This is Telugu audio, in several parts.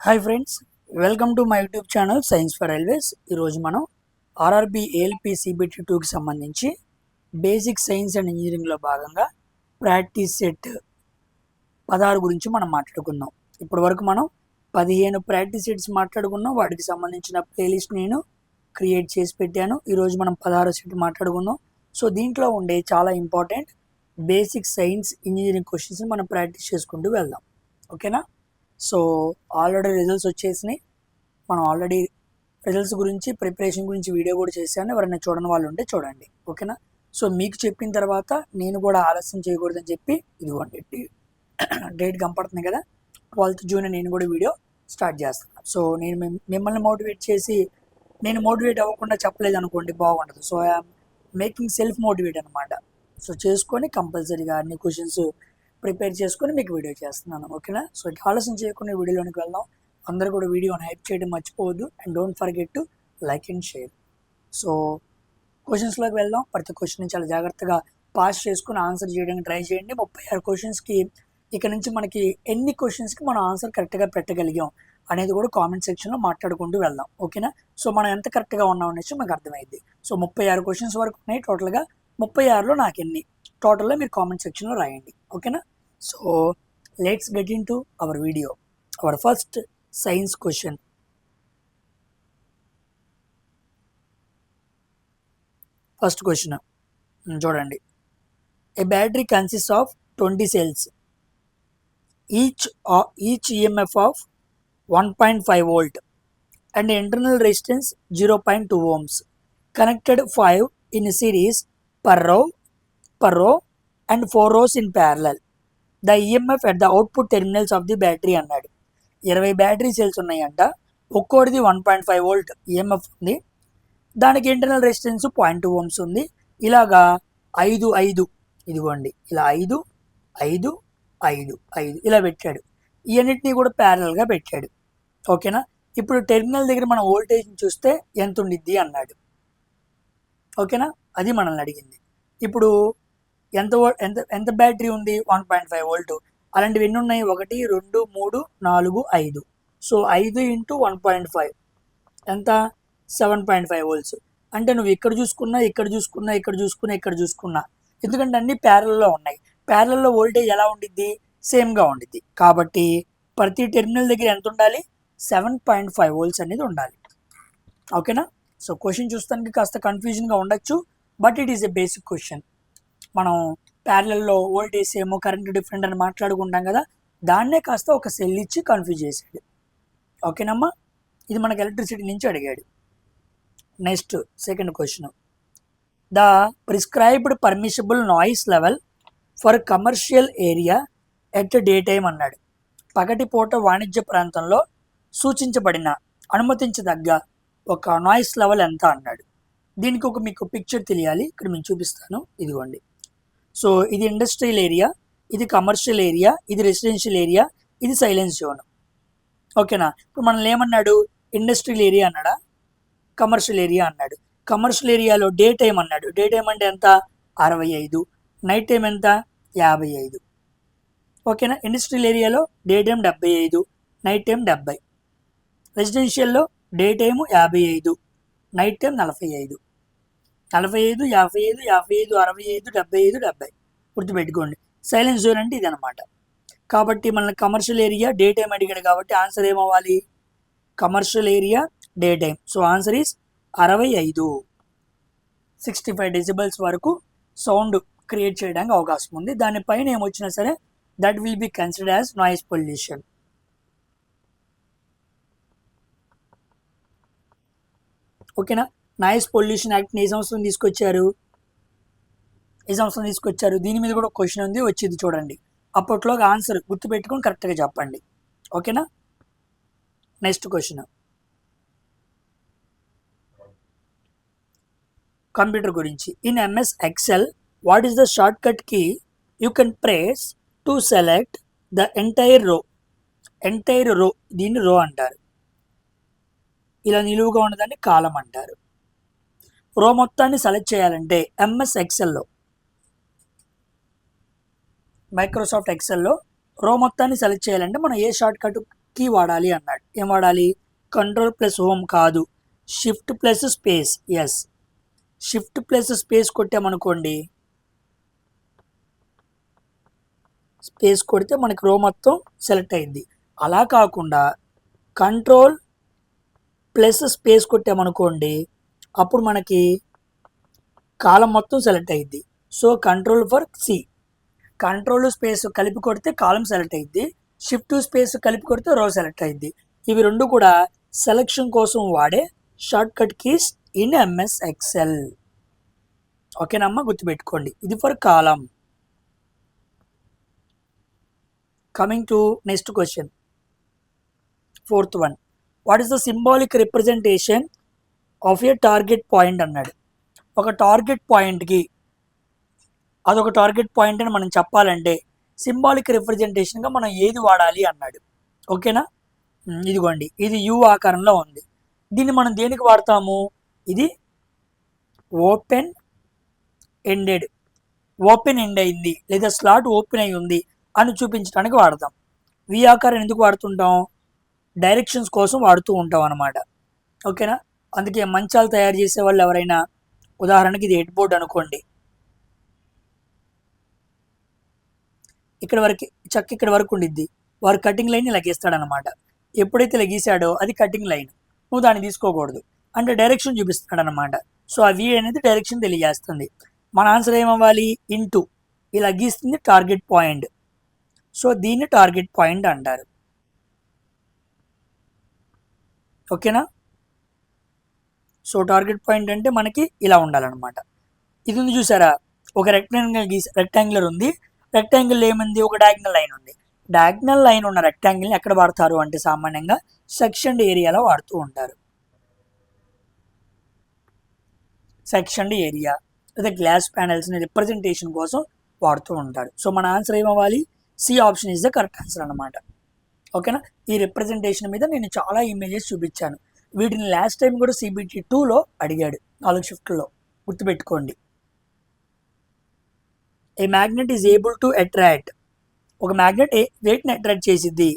Hi friends, welcome to my YouTube channel science for railways. ఈరోజు మనం ఆర్ఆర్బి ఏఎల్పి సిబిటి 2కి సంబంధించి బేసిక్ సైన్స్ అండ్ ఇంజనీరింగ్లో భాగంగా ప్రాక్టీస్ సెట్ 16 గురించి మనం మాట్లాడుకుందాం. ఇప్పటి వరకు మనం 15 ప్రాక్టీస్ సెట్స్ మాట్లాడుకున్నాం. వాటికి సంబంధించిన ప్లేలిస్ట్ నేను క్రియేట్ చేసి పెట్టాను. ఈరోజు మనం 16 సెట్ మాట్లాడుకుందాం. సో దీంట్లో ఉండే చాలా important basic science engineering questions మనం ప్రాక్టీస్ చేసుకుంటూ వెళ్దాం. ఓకేనా? సో ఆల్రెడీ రిజల్ట్స్ వచ్చేసినాయి. మనం ఆల్రెడీ రిజల్ట్స్ గురించి ప్రిపరేషన్ గురించి వీడియో కూడా చేశాను. ఎవరైనా చూడని వాళ్ళు ఉంటే చూడండి. ఓకేనా? సో మీకు చెప్పిన తర్వాత నేను కూడా ఆలస్యం చేయకూడదని చెప్పి ఇదిగోండి డేట్ కనపడుతుంది కదా, 12th జూన్ నేను కూడా వీడియో స్టార్ట్ చేస్తున్నాను. సో నేను మిమ్మల్ని మోటివేట్ చేసి నేను మోటివేట్ అవ్వకుండా చెప్పలేదు అనుకోండి, బాగుండదు. So I'm making self motivate అనమాట. సో చేసుకొని కంపల్సరీగా అన్ని క్వశ్చన్స్ ప్రిపేర్ చేసుకొని మీకు వీడియో చేస్తున్నాను. ఓకేనా? సో ఆలస్యం చేయకుండా వీడియోలోనికి వెళ్దాం. అందరూ కూడా వీడియోని హైప్ చేయడం మర్చిపోవద్దు. And don't forget to like and share. So క్వశ్చన్స్లోకి వెళ్దాం. ప్రతి క్వశ్చన్ చాలా జాగ్రత్తగా పాస్ చేసుకుని ఆన్సర్ చేయడానికి ట్రై చేయండి. 36 క్వశ్చన్స్కి ఇక నుంచి మనకి ఎన్ని క్వశ్చన్స్కి మనం ఆన్సర్ కరెక్ట్గా పెట్టగలిగాం అనేది కూడా కామెంట్ సెక్షన్లో మాట్లాడుకుంటూ వెళ్దాం. ఓకేనా? సో మనం ఎంత కరెక్ట్గా ఉన్నాం అనేసి మనకు అర్థమైంది. సో 36 క్వశ్చన్స్ వరకు ఉన్నాయి టోటల్గా. 36లో నాకు ఎన్ని టోటల్లో మీరు కామెంట్ సెక్షన్లో రాయండి. ఓకేనా? So let's get into our video. Our first science question. First question చూడండి. A battery consist of 20 cells, each EMF of 1.5 volt and internal resistance 0.2 ohms, connected 5 in series per row and 4 rows in parallel. The EMF at the output terminals of the battery అన్నాడు. 20 బ్యాటరీ సెల్స్ ఉన్నాయంట. ఒక్కోటిది 1.5 volt EMF ఉంది. దానికి ఇంటర్నల్ రెసిస్టెన్స్ 0.2 ohms ఉంది. ఇలాగా 5 ఇదిగోండి, ఇలా 5 ఇలా పెట్టాడు. ఇవన్నిటిని కూడా ప్యారలల్గా పెట్టాడు. ఓకేనా? ఇప్పుడు టెర్మినల్ దగ్గర మనం వోల్టేజ్ని చూస్తే ఎంత ఉండిద్ది అన్నాడు. ఓకేనా? అది మనల్ని అడిగింది. ఇప్పుడు ఎంత ఎంత బ్యాటరీ ఉంది? 1.5 volt. అలాంటివి ఎన్ని ఉన్నాయి? 1 2 3 4 5. సో 5 × 1.5 ఎంత? 7.5 volts. అంటే నువ్వు ఇక్కడ చూసుకున్నా ఎందుకంటే అన్ని ప్యారల్లో ఉన్నాయి. ప్యారల్లో వోల్టేజ్ ఎలా ఉండిద్ది? సేమ్గా ఉండిద్ది. కాబట్టి ప్రతి టెర్మినల్ దగ్గర ఎంత ఉండాలి? 7.5 volts అనేది ఉండాలి. ఓకేనా? సో క్వశ్చన్ చూస్తానికి కాస్త కన్ఫ్యూజన్గా ఉండొచ్చు, but it is a basic question. మనం ప్యారలల్లో వోల్టేజ్ సేమ్, కరెంట్ డిఫరెంట్ అని మాట్లాడుకుంటాం కదా, దాన్నే కాస్త ఒక సెల్ ఇచ్చి కన్ఫ్యూజ్ చేశాడు. ఓకేనమ్మా? ఇది మనకు ఎలక్ట్రిసిటీ నుంచి అడిగాడు. Next second question. The prescribed permissible noise level for commercial area at day time అన్నాడు. పగటిపూట వాణిజ్య ప్రాంతంలో సూచించబడిన అనుమతించదగ్గ ఒక నాయిస్ లెవెల్ ఎంత అన్నాడు. దీనికి మీకు పిక్చర్ తెలియాలి. ఇక్కడ నేను చూపిస్తాను. ఇదిగోండి. సో ఇది ఇండస్ట్రియల్ ఏరియా, ఇది కమర్షియల్ ఏరియా, ఇది రెసిడెన్షియల్ ఏరియా, ఇది సైలెన్స్ జోన్. ఓకేనా? ఇప్పుడు మనల్ని ఏమన్నాడు? ఇండస్ట్రియల్ ఏరియా అన్నాడా, కమర్షియల్ ఏరియా అన్నాడు. కమర్షియల్ ఏరియాలో డే టైం అన్నాడు. డే టైం అంటే ఎంత? 65. నైట్ టైం ఎంత? 55. ఓకేనా? ఇండస్ట్రియల్ ఏరియాలో డే టైం 75, నైట్ టైం 70. రెసిడెన్షియల్లో డే టైము 55, నైట్ టైం 45. 45, 55, 55, 65, 75, 70 గుర్తుపెట్టుకోండి. సైలెన్స్ జోన్ అంటే ఇది అనమాట. కాబట్టి మన కమర్షియల్ ఏరియా డే టైం అడిగాడు కాబట్టి ఆన్సర్ ఏమవ్వాలి? Commercial area day time. So answer is 65. 65 decibels వరకు సౌండ్ క్రియేట్ చేయడానికి అవకాశం ఉంది. దానిపైన ఏమొచ్చినా సరే that will be considered as noise pollution. ఓకేనా? నాయిస్ పొల్యూషన్ యాక్ట్ని ఏ సంవత్సరం తీసుకొచ్చారు? దీని మీద కూడా క్వశ్చన్ ఉంది, వచ్చింది చూడండి. అప్పట్లోగా ఆన్సర్ గుర్తుపెట్టుకొని కరెక్ట్గా చెప్పండి. ఓకేనా? Next question. కంప్యూటర్ గురించి. In MS Excel, what is the shortcut key you can press to select the entire row? దీన్ని రో అంటారు. ఇలా నిలువుగా ఉన్నదాన్ని కాలం అంటారు. రో మొత్తాన్ని సెలెక్ట్ చేయాలంటే MS Excelలో, మైక్రోసాఫ్ట్ ఎక్సెల్లో రో మొత్తాన్ని సెలెక్ట్ చేయాలంటే మనం ఏ షార్ట్ కట్ కీ వాడాలి అన్నాడు. ఏం వాడాలి? కంట్రోల్ ప్లస్ హోమ్ కాదు, shift plus space. Yes, shift plus space కొట్టామనుకోండి, స్పేస్ కొడితే మనకి రో మొత్తం సెలెక్ట్ అయింది. అలా కాకుండా కంట్రోల్ ప్లస్ స్పేస్ కొట్టామనుకోండి, అప్పుడు మనకి కాలం మొత్తం సెలెక్ట్ అయ్యింది. So control for C, control space కలిపి కొడితే కాలం సెలెక్ట్ అయ్యింది, షిఫ్ట్ స్పేస్ కలిపి కొడితే రో సెలెక్ట్ అయ్యింది. ఇవి రెండు కూడా సెలెక్షన్ కోసం వాడే short cut keys in MS XL. ఓకేనమ్మా, గుర్తుపెట్టుకోండి. ఇది for column. Coming to next question, fourth one. What is the symbolic representation of A target point అన్నాడు. ఒక టార్గెట్ పాయింట్కి అదొక టార్గెట్ పాయింట్ అని మనం చెప్పాలంటే సింబాలిక్ రిప్రజెంటేషన్గా మనం ఏది వాడాలి అన్నాడు. ఓకేనా? ఇదిగోండి, ఇది యు ఆకారంలో ఉంది. దీన్ని మనం దేనికి వాడతాము? ఇది ఓపెన్ ఎండెడ్, ఓపెన్ ఎండ్ అయింది లేదా స్లాట్ ఓపెన్ అయి ఉంది అని చూపించడానికి వాడతాం. వి ఆకారం ఎందుకు వాడుతుంటాం? డైరెక్షన్స్ కోసం వాడుతూ ఉంటాం అన్నమాట. ఓకేనా? అందుకే మంచాలు తయారు చేసే వాళ్ళు ఎవరైనా, ఉదాహరణకి ఇది హెడ్ బోర్డ్ అనుకోండి, ఇక్కడ వరకు చక్క ఇక్కడ వరకు ఉండిద్ది, వారు కటింగ్ లైన్ని లగేస్తాడనమాట. ఎప్పుడైతే లగీసాడో అది కటింగ్ లైన్, నువ్వు దాన్ని తీసుకోకూడదు అంటే డైరెక్షన్ చూపిస్తాడు అనమాట. సో ఆ వి అనేది డైరెక్షన్ తెలియజేస్తుంది. మన ఆన్సర్ ఏమవ్వాలి? ఇంటూ ఇలా గీస్తుంది టార్గెట్ పాయింట్. సో దీన్ని టార్గెట్ పాయింట్ అంటారు. ఓకేనా? సో టార్గెట్ పాయింట్ అంటే మనకి ఇలా ఉండాలన్నమాట. ఇది ఉంది చూసారా, ఒక రెక్టాంగులర్ ఉంది, రెక్టాంగిల్ ఏముంది? ఒక డయాగ్నల్ లైన్ ఉంది. డయాగ్నల్ లైన్ ఉన్న రెక్టాంగిల్ని ఎక్కడ వాడతారు అంటే సామాన్యంగా సెక్షన్ ఏరియాలో వాడుతూ ఉంటారు. సెక్షన్ ఏరియా లేదా గ్లాస్ ప్యానెల్స్ని రిప్రజెంటేషన్ కోసం వాడుతూ ఉంటారు. సో మన ఆన్సర్ ఏమవ్వాలి? C option is the correct answer అనమాట. ఓకేనా? ఈ రిప్రజెంటేషన్ మీద నేను చాలా ఇమేజెస్ చూపించాను. వీటిని లాస్ట్ టైం కూడా CBT 2లో అడిగాడు, 4 షిఫ్ట్లో, గుర్తుపెట్టుకోండి. A magnet is able to attract, ఒక మ్యాగ్నెట్ వేటిని అట్రాక్ట్ చేసిద్ది?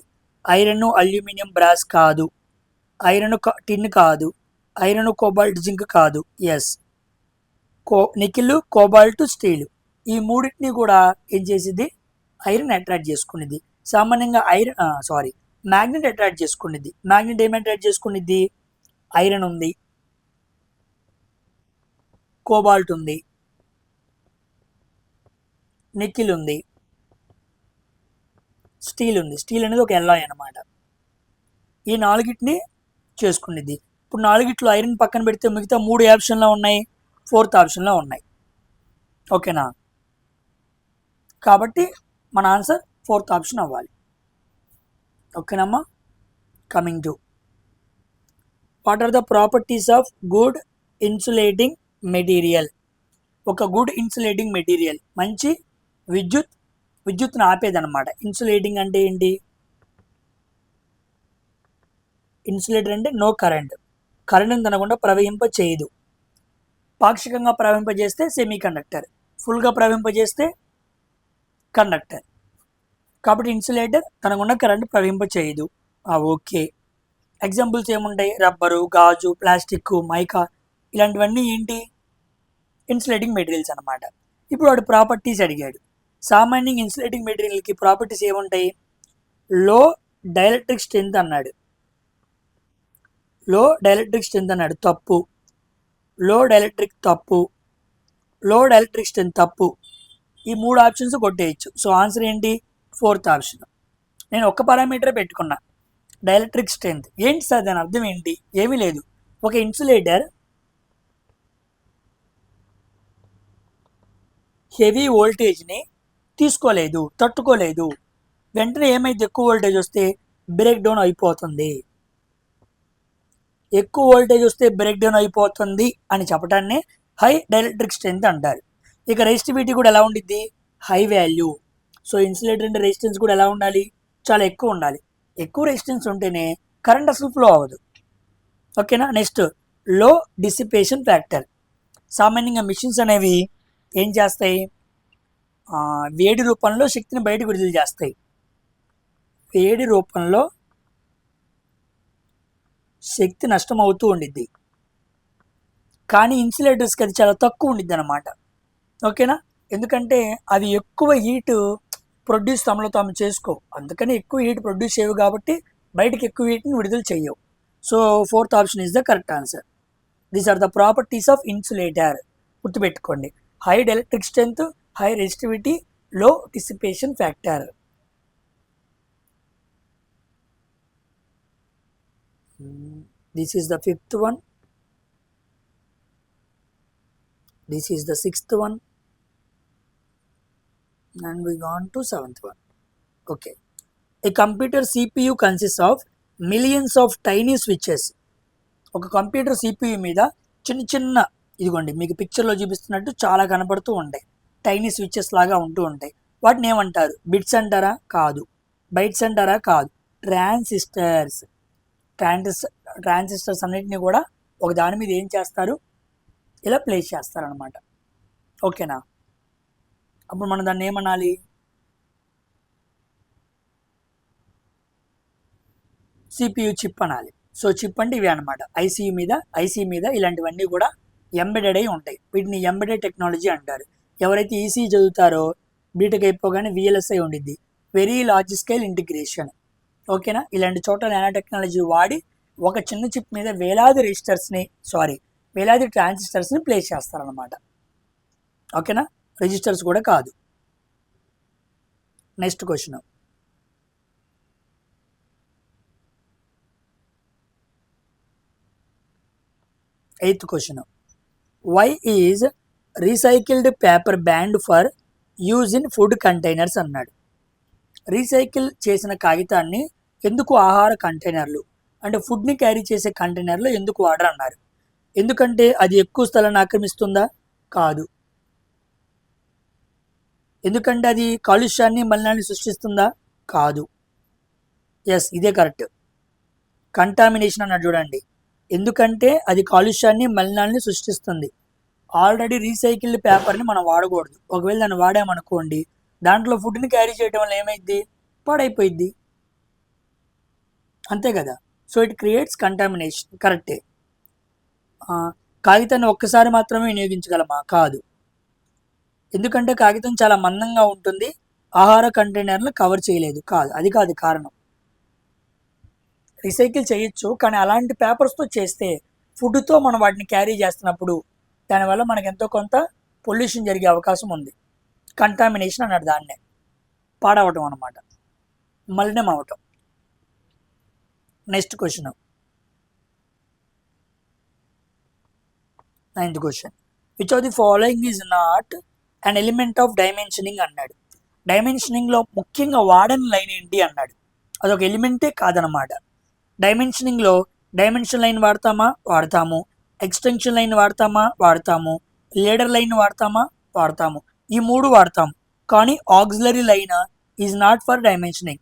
ఐరన్, అల్యూమినియం, బ్రాస్ కాదు, ఐరన్ టిన్ కాదు, ఐరన్ కోబాల్ట్ జింక్ కాదు. ఎస్, నికిల్, కోబాల్ట్, స్టీల్, ఈ మూడింటిని కూడా ఏం చేసిద్ది? ఐరన్ అట్రాక్ట్ చేసుకునేది. సామాన్యంగా మ్యాగ్నెట్ అట్రాక్ట్ చేసుకునేది. మ్యాగ్నెట్ ఏమి అట్రాక్ట్ చేసుకునేది? ఐరన్ ఉంది, కోబాల్ట్ ఉంది, నికిల్ ఉంది, స్టీల్ ఉంది. స్టీల్ అనేది ఒక ఎల్లాయ్ అనమాట. ఈ నాలుగిటిని చేసుకునేది. ఇప్పుడు నాలుగిట్లో ఐరన్ పక్కన పెడితే మిగతా 3 ఆప్షన్లో ఉన్నాయి, 4th ఆప్షన్లో ఉన్నాయి. ఓకేనా? కాబట్టి మన ఆన్సర్ 4th ఆప్షన్ అవ్వాలి. ఓకేనమ్మా? Coming to what are the properties of good insulating material. ఒక గుడ్ ఇన్సులేటింగ్ మెటీరియల్ మంచి విద్యుత్తును ఆపేదన్నమాట. ఇన్సులేటింగ్ అంటే ఏంటి? ఇన్సులేటర్ అంటే నో కరెంట్, కరెంట్ని తినకుండా ప్రవహింప చేయదు. పాక్షికంగా ప్రవహింపజేస్తే సెమీ కండక్టర్, ఫుల్గా ప్రవహింపజేస్తే కండక్టర్. కాబట్టి ఇన్సులేటర్ తనకుండా కరెంట్ ప్రవహింప చేయదు. ఓకే, ఎగ్జాంపుల్స్ ఏముంటాయి? రబ్బరు, గాజు, ప్లాస్టిక్, మైకా, ఇలాంటివన్నీ ఏంటి? ఇన్సులేటింగ్ మెటీరియల్స్ అనమాట. ఇప్పుడు వాడు ప్రాపర్టీస్ అడిగాడు. సామాన్యంగా ఇన్సులేటింగ్ మెటీరియల్కి ప్రాపర్టీస్ ఏముంటాయి? లో డైఎలక్ట్రిక్ స్ట్రెంత్ అన్నాడు. లో డైఎలక్ట్రిక్ స్ట్రెంత్ అన్నాడు, తప్పు. లో డైఎలక్ట్రిక్ తప్పు, లో డైఎలక్ట్రిక్ స్ట్రెంత్ తప్పు. ఈ 3 ఆప్షన్స్ కొట్టేయచ్చు. సో ఆన్సర్ ఏంటి? 4th option. నేను ఒక్క పారామీటరే పెట్టుకున్నా, డైఎలక్ట్రిక్ స్ట్రెంత్. ఏంటి సార్ దాని అర్థం ఏంటి? ఏమీ లేదు. ఒక ఇన్సులేటర్ హెవీ వోల్టేజ్ని తీసుకోలేదు, తట్టుకోలేదు. వెంటనే ఏమైతే ఎక్కువ వోల్టేజ్ వస్తే బ్రేక్ డౌన్ అయిపోతుంది. ఎక్కువ వోల్టేజ్ వస్తే బ్రేక్ డౌన్ అయిపోతుంది అని చెప్పడాన్ని హై డైఎలక్ట్రిక్ స్ట్రెంత్ అంటారు. ఇక రెసిస్టివిటీ కూడా ఎలా ఉండిద్ది? High value. సో ఇన్సులేటర్ అంటే రెసిస్టెన్స్ కూడా ఎలా ఉండాలి? చాలా ఎక్కువ ఉండాలి. ఎక్కువ రెసిస్టెన్స్ ఉంటేనే కరెంట్ అసలు ఫ్లో అవ్వదు. ఓకేనా? నెక్స్ట్, లో డిసిపేషన్ ఫ్యాక్టర్. సామాన్యంగా మిషన్స్ అనేవి ఏం చేస్తాయి? వేడి రూపంలో శక్తిని బయటకు విడుదల చేస్తాయి. వేడి రూపంలో శక్తి నష్టం అవుతూ ఉండిద్ది. కానీ ఇన్సులేటర్స్కి అది చాలా తక్కువ ఉండిద్ది అనమాట. ఓకేనా, ఎందుకంటే అవి ఎక్కువ హీట్ ప్రొడ్యూస్ తమలో తాము చేసుకోవు, అందుకని ఎక్కువ హీట్ ప్రొడ్యూస్ చేయవు కాబట్టి బయటకి ఎక్కువ హీట్ని విడుదల చేయవు. So fourth option is the correct answer. These are the properties of insulator. గుర్తుపెట్టుకోండి, high electric strength, high resistivity, low dissipation factor. This is the fifth one. This is the sixth one, and we go on to seventh one. Okay, a computer CPU consists of millions of tiny switches. ఒక కంప్యూటర్ CPU మీద చిన్న చిన్న, ఇదిగోండి మీకు పిక్చర్లో చూపిస్తున్నట్టు చాలా కనపడుతూ ఉంటాయి, టైనీ స్విచ్చెస్ లాగా ఉంటూ ఉంటాయి. వాటిని ఏమంటారు? బిట్స్ అంటారా? కాదు. బైట్స్ అంటారా? కాదు. ట్రాన్సిస్టర్స్. ట్రాన్సిస్టర్స్ అన్నిటిని కూడా ఒక దాని మీద ఏం చేస్తారు? ఇలా ప్లేస్ చేస్తారనమాట. ఓకేనా, అప్పుడు మనం దాన్ని ఏమనాలి? CPU చిప్ అనాలి. సో చిప్ అంటే ఇవి అనమాట. ఐసీ మీద ఇలాంటివన్నీ కూడా ఎంబెడెడ్ అయి ఉంటాయి. వీటిని ఎంబెడెడ్ టెక్నాలజీ అంటారు. ఎవరైతే ఈసీ చదువుతారో బీటెక్ అయిపోగానే VLSI ఉండిద్ది, వెరీ లార్జ్ స్కేల్ ఇంటిగ్రేషన్. ఓకేనా, ఇలాంటి చోట్ల నానో టెక్నాలజీ వాడి ఒక చిన్న చిప్ మీద వేలాది ట్రాన్సిస్టర్స్ని ప్లేస్ చేస్తారనమాట. ఓకేనా, రిజిస్టర్స్ కూడా కాదు. Next question. Eighth question. Why is recycled paper banned for use in food containers అన్నాడు. రీసైకిల్ చేసిన కాగితాన్ని ఎందుకు ఆహార కంటైనర్లు అంటే ఫుడ్ని క్యారీ చేసే కంటైనర్లు ఎందుకు వాడరు అన్నారు? ఎందుకంటే అది ఎక్కువ స్థలాన్ని ఆక్రమిస్తుందా? కాదు. ఎందుకంటే అది కాలుష్యాన్ని మలినాన్ని సృష్టిస్తుందా? కాదు. ఎస్, ఇదే కరెక్ట్. కంటామినేషన్ అన్నాడు చూడండి. ఎందుకంటే అది కాలుష్యాన్ని మలినాల్ని సృష్టిస్తుంది. ఆల్రెడీ రీసైకిల్డ్ పేపర్ని మనం వాడకూడదు. ఒకవేళ దాన్ని వాడామనుకోండి, దాంట్లో ఫుడ్ని క్యారీ చేయడం వల్ల ఏమైద్ది? పాడైపోయిద్ది. అంతే కదా. So it creates contamination. కరెక్టే. కాగితాన్ని ఒక్కసారి మాత్రమే వినియోగించగలమా? కాదు. ఎందుకంటే కాగితం చాలా మందంగా ఉంటుంది, ఆహార కంటైనర్లు కవర్ చేయలేదు. కాదు, అది కాదు కారణం. రీసైకిల్ చేయొచ్చు, కానీ అలాంటి పేపర్స్తో చేస్తే ఫుడ్తో మనం వాటిని క్యారీ చేస్తున్నప్పుడు దానివల్ల మనకు ఎంతో కొంత పొల్యూషన్ జరిగే అవకాశం ఉంది. కంటామినేషన్ అన్నాడు దాన్నే, పాడవటం అనమాట, మలినం అవటం. Next question, 9th question. Which of the following is not an element of dimensioning అన్నాడు. డైమెన్షనింగ్లో ముఖ్యంగా వాడని లైన్ ఏంటి అన్నాడు. అదొక ఎలిమెంటే కాదనమాట. డైమెన్షనింగ్లో డైమెన్షన్ లైన్ వాడతామా? వాడతాము. ఎక్స్టెన్షన్ లైన్ వాడతామా? వాడతాము. లీడర్ లైన్ వాడతామా? వాడతాము. ఈ మూడు వాడతాము. కానీ auxiliary line is not for dimensioning.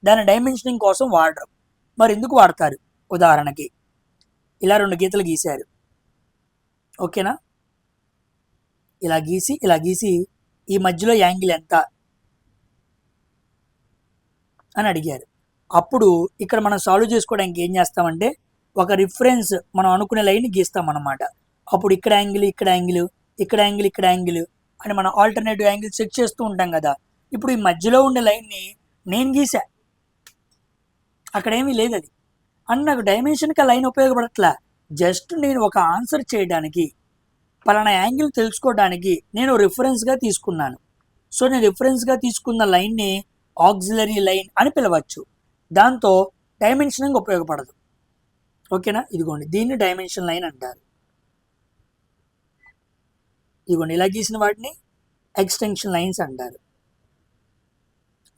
దాని డైమెన్షనింగ్ కోసం వాడరు. మరి ఎందుకు వాడతారు? ఉదాహరణకి ఇలా 2 గీతలు గీశారు. ఓకేనా, ఇలా గీసి ఈ మధ్యలో యాంగిల్ ఎంత అని అడిగారు. అప్పుడు ఇక్కడ మనం సాల్వ్ చేసుకోవడానికి ఏం చేస్తామంటే ఒక రిఫరెన్స్ మనం అనుకునే లైన్ గీస్తామన్నమాట. అప్పుడు ఇక్కడ యాంగిల్ అని మనం ఆల్టర్నేటివ్ యాంగిల్ చెక్ చేస్తూ ఉంటాం కదా. ఇప్పుడు ఈ మధ్యలో ఉండే లైన్ని నేను గీసా, అక్కడేమీ లేదు అది అని నాకు డైమెన్షన్కి ఆ లైన్ ఉపయోగపడట్లా. జస్ట్ నేను ఒక ఆన్సర్ చేయడానికి, పలానా యాంగిల్ తెలుసుకోవడానికి నేను రిఫరెన్స్గా తీసుకున్నాను. సో నేను రిఫరెన్స్గా తీసుకున్న లైన్ని ఆక్సిలరీ లైన్ అని పిలవచ్చు. దాంతో డైమెన్షనింగ్ ఉపయోగపడదు. ఓకేనా, ఇదిగోండి దీన్ని డైమెన్షన్ లైన్ అంటారు. ఇదిగోండి ఇలా గీసిన వాటిని ఎక్స్టెన్షన్ లైన్స్ అంటారు.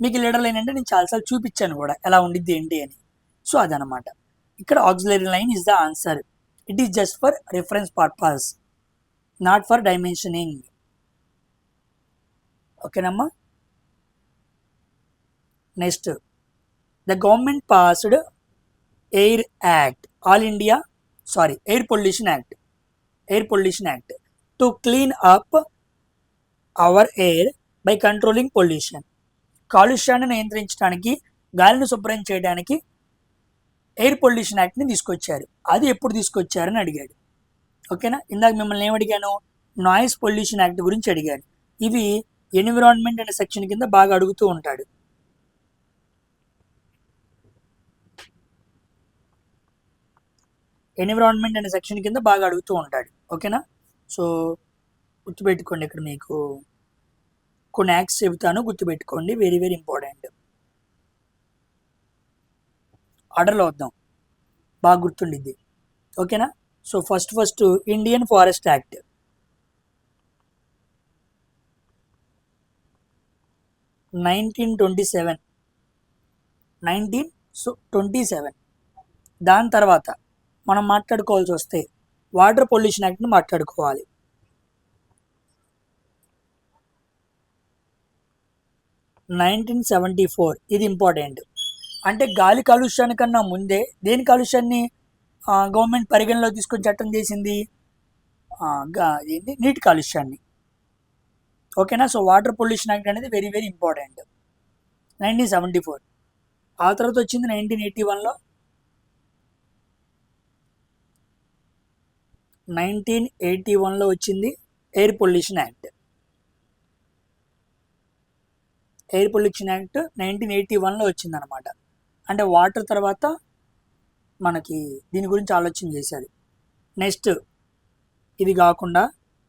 మీకు లీడర్ లైన్ అంటే నేను చాలాసార్లు చూపించాను కూడా ఎలా ఉండిద్ది ఏంటి అని. సో అదనమాట. ఇక్కడ auxiliary line is the answer. It is just for reference purpose, not for dimensioning. ఓకేనమ్మా. Next, the government passed air pollution act to clean up our air by controlling pollution. కాలుష్యాన్ని నియంత్రించడానికి, గాలిని శుభ్రం చేయడానికి ఎయిర్ పొల్యూషన్ యాక్ట్ని తీసుకొచ్చారు. అది ఎప్పుడు తీసుకొచ్చారని అడిగాడు. ఓకేనా, ఇందాక మిమ్మల్ని ఏమడిగాను, నాయిస్ పొల్యూషన్ యాక్ట్ గురించి అడిగాను. ఇవి ఎన్విరాన్మెంట్ అనే సెక్షన్ కింద బాగా అడుగుతూ ఉంటాడు. ఎన్విరాన్మెంట్ అనే సెక్షన్ కింద బాగా అడుగుతూ ఉంటాడు. ఓకేనా, సో గుర్తుపెట్టుకోండి, ఇక్కడ మీకు కొన్ని యాక్ట్స్ చెబుతాను, గుర్తుపెట్టుకోండి, వెరీ వెరీ ఇంపార్టెంట్. ఆర్డర్లో వద్దాం, బాగా గుర్తుండిద్ది. ఓకేనా, so first Indian forest act. Nineteen 27. దాని తర్వాత మనం మాట్లాడుకోవాల్సి వస్తే వాటర్ పొల్యూషన్ యాక్ట్ని మాట్లాడుకోవాలి. 1974, ఇది ఇంపార్టెంట్. అంటే గాలి కాలుష్యానికన్నా ముందే దేని కాలుష్యాన్ని గవర్నమెంట్ పరిగణలో తీసుకొని చట్టం చేసింది, నీటి కాలుష్యాన్ని. ఓకేనా, సో వాటర్ పొల్యూషన్ యాక్ట్ అనేది వెరీ వెరీ ఇంపార్టెంట్. 1974. ఆ తర్వాత వచ్చింది 1981లో 1981లో వచ్చింది air pollution act. Air pollution act 1981లో వచ్చింది అనమాట. అంటే వాటర్ తర్వాత మనకి దీని గురించి ఆలోచన చేశారు. నెక్స్ట్ ఇది కాకుండా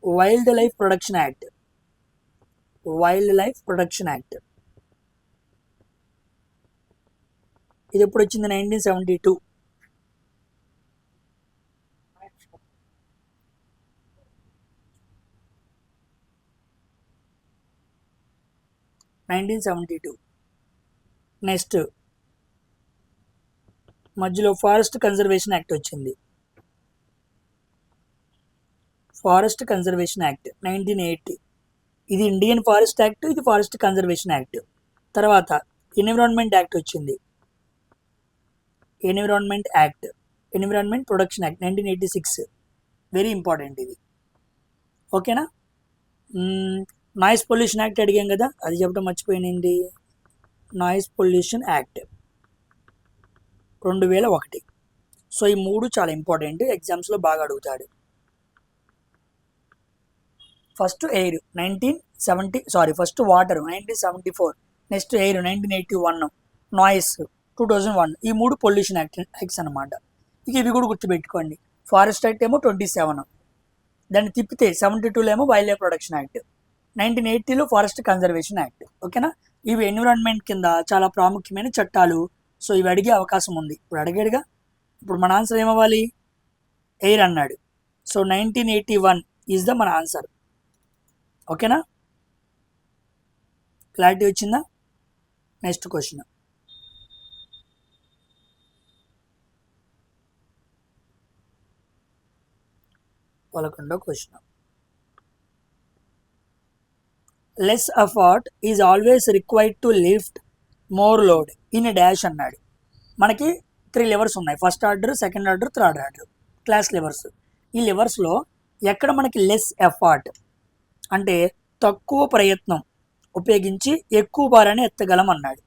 వైల్డ్ లైఫ్ ప్రొటెక్షన్ యాక్ట్. ఇది ఎప్పుడు వచ్చింది, 1972. నెక్స్ట్ మధ్యలో ఫారెస్ట్ కన్జర్వేషన్ యాక్ట్ వచ్చింది. Forest conservation act 1980. ఇది ఇండియన్ ఫారెస్ట్ యాక్ట్, ఇది ఫారెస్ట్ కన్జర్వేషన్ యాక్ట్. తర్వాత ఎన్విరాన్మెంట్ యాక్ట్ వచ్చింది. Environment protection act 1986, very important ఇది. ఓకేనా, నాయిస్ పొల్యూషన్ యాక్ట్ అడిగాం కదా, అది చెప్పడం మర్చిపోయింది. Noise pollution act 2001. సో ఈ మూడు చాలా ఇంపార్టెంట్, ఎగ్జామ్స్లో బాగా అడుగుతాడు. First air 1970, first water 1974, next air 1981, noise 2001. ఈ మూడు పొల్యూషన్ యాక్ట్స్ అనమాట. ఇక ఇవి కూడా గుర్తుపెట్టుకోండి. ఫారెస్ట్ యాక్ట్ ఏమో 27, దాన్ని తిప్పితే 72లో ఏమో వైల్డ్ లైఫ్ ప్రొటెక్షన్ యాక్ట్, 1980లో ఫారెస్ట్ కన్జర్వేషన్ యాక్ట్. ఓకేనా, ఇవి ఎన్విరాన్మెంట్ కింద చాలా ప్రాముఖ్యమైన చట్టాలు. సో ఇవి అడిగే అవకాశం ఉంది. ఇప్పుడు అడిగాడుగా, ఇప్పుడు మన ఆన్సర్ ఏమవ్వాలి, ఎయిర్ అన్నాడు. సో 1981 ఈజ్ ద మన ఆన్సర్. ఓకేనా, క్లారిటీ వచ్చిందా? Next question. పదకొండో క్వశ్చన్. Less effort is always required to lift more load in dash అన్నాడు. మనకి 3 లెవర్స్ ఉన్నాయి, first order, second order, third order, class levers. ఈ లెవర్స్లో ఎక్కడ మనకి లెస్ ఎఫర్ట్ అంటే తక్కువ ప్రయత్నం ఉపయోగించి ఎక్కువ భారాన్ని ఎత్తగలం అన్నాడు.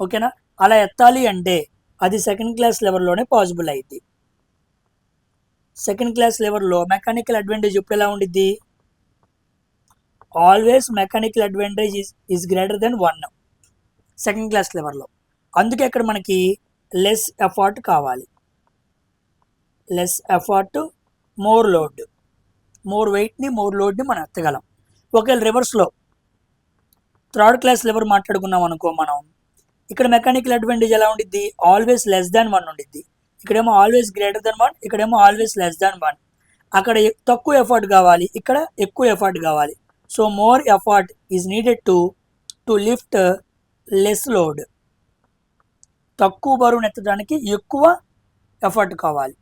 ఓకేనా, అలా ఎత్తాలి అంటే అది సెకండ్ క్లాస్ లెవర్లోనే పాసిబుల్ అయింది. సెకండ్ క్లాస్ లెవర్లో మెకానికల్ అడ్వాంటేజ్ ఎప్పుడు ఎలా ఉండిద్ది, always mechanical advantage is greater than 1 second class లెవర్లో. అందుకే ఇక్కడ మనకి లెస్ ఎఫర్ట్ కావాలి. Less effort, more load, more వెయిట్ని, మోర్ లోడ్ని మనం ఎత్తగలం. ఒకవేళ రివర్స్లో థర్డ్ క్లాస్ లెవర్ మాట్లాడుకున్నాం అనుకో మనం, ఇక్కడ మెకానికల్ అడ్వాంటేజ్ ఎలా ఉండిద్ది, ఆల్వేస్ లెస్ దాన్ 1 ఉండిద్ది. ఇక్కడేమో ఆల్వేస్ గ్రేటర్ దెన్ 1, ఇక్కడేమో ఆల్వేస్ లెస్ దాన్ 1. అక్కడ తక్కువ ఎఫర్ట్ కావాలి, ఇక్కడ ఎక్కువ ఎఫర్ట్ కావాలి. So more effort is needed to lift less load. తక్కువ బరువును ఎత్తడానికి ఎక్కువ ఎఫర్ట్ కావాలి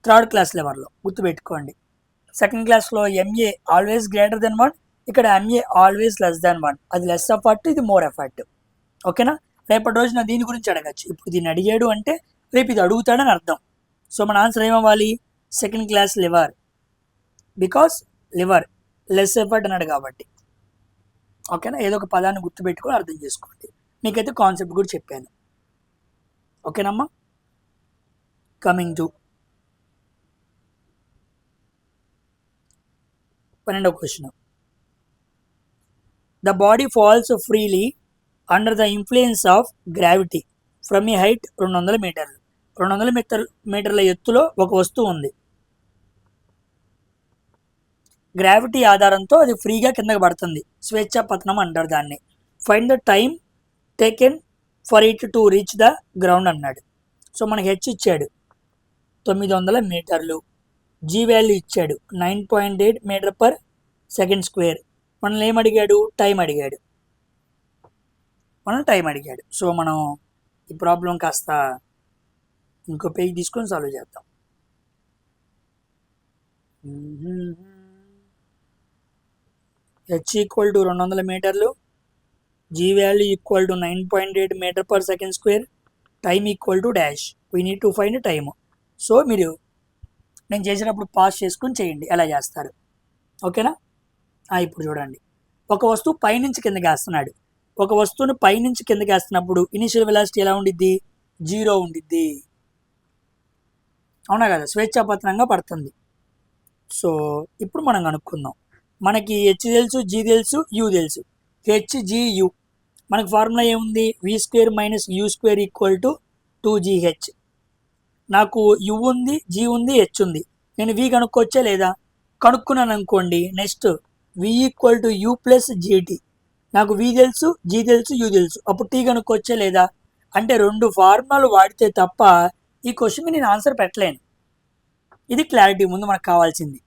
థర్డ్ క్లాస్ లెవర్లో, గుర్తుపెట్టుకోండి. సెకండ్ క్లాస్లో ఎంఏ ఆల్వేస్ గ్రేటర్ దెన్ 1, ఇక్కడ ఎంఏ ఆల్వేస్ లెస్ దాన్ 1. అది లెస్ ఎఫర్ట్, ఇది మోర్ ఎఫర్ట్. ఓకేనా, రేపటి రోజున దీని గురించి అడగచ్చు. ఇప్పుడు దీన్ని అడిగాడు అంటే రేపు ఇది అడుగుతాడని అర్థం. సో మన ఆన్సర్ ఏమవ్వాలి, second class lever, because lever less effort అన్నాడు కాబట్టి. ఓకేనా, ఏదో ఒక పదాన్ని గుర్తుపెట్టుకొని అర్థం చేసుకోండి. మీకైతే కాన్సెప్ట్ కూడా చెప్పాను. ఓకేనమ్మా. కమింగ్ టు 12వ క్వశ్చన్. The body falls freely under the influence of gravity from a height 200 మీటర్లు. 200 మీటర్ల ఎత్తులో ఒక వస్తువు ఉంది. గ్రావిటీ ఆధారంతో అది ఫ్రీగా కిందకి పడుతుంది. స్వేచ్ఛా పతనం అంటారు దాన్ని. Find the time taken for it to reach the ground అన్నాడు. సో మనకి హెచ్ ఇచ్చాడు 900 మీటర్లు, జీ వాల్యూ ఇచ్చాడు 9.8 మీటర్ పర్ సెకండ్ స్క్వేర్. మనల్ని ఏమడిగాడు? టైం అడిగాడు. సో మనం ఈ ప్రాబ్లం కాస్త ఇంకో పేజ్ తీసుకొని సాల్వ్ చేద్దాం. హెచ్ ఈక్వల్ టు 200 మీటర్లు, G value equal to 9.8 metre per second square, time equal to dash. We need to find time. So మీరు నేను చేసినప్పుడు పాస్ చేసుకుని చేయండి ఎలా చేస్తారు. ఓకేనా? ఇప్పుడు చూడండి, ఒక వస్తువు పైనుంచి కిందకి వేస్తున్నాడు. ఒక వస్తువుని పైనుంచి కిందకి వేస్తున్నప్పుడు ఇనిషియల్ వెలాసిటీ ఎలా ఉండిద్ది? 0 ఉండిద్ది. అవునా కదా? స్వేచ్ఛాపతనంగా పడుతుంది. సో ఇప్పుడు మనం కనుక్కుందాం. మనకి హెచ్ తెలుసు, జీ తెలుసు, యూ తెలుసు. హెచ్ జీ యూ మనకు ఫార్ములా ఏముంది? v² - u² = 2gh. నాకు యు ఉంది, జీ ఉంది, హెచ్ ఉంది. నేను వి కనుక్కోవచ్చా లేదా? కనుక్కున్నాను అనుకోండి. Next v = u + gt. నాకు వి తెలుసు, జీ తెలుసు, యూ తెలుసు. అప్పుడు టీ కనుక్కోవచ్చా లేదా? అంటే 2 ఫార్ములాలు వాడితే తప్ప ఈ క్వశ్చన్కి నేను ఆన్సర్ పెట్టలేను. ఇది క్లారిటీ ముందు మనకు కావాల్సింది.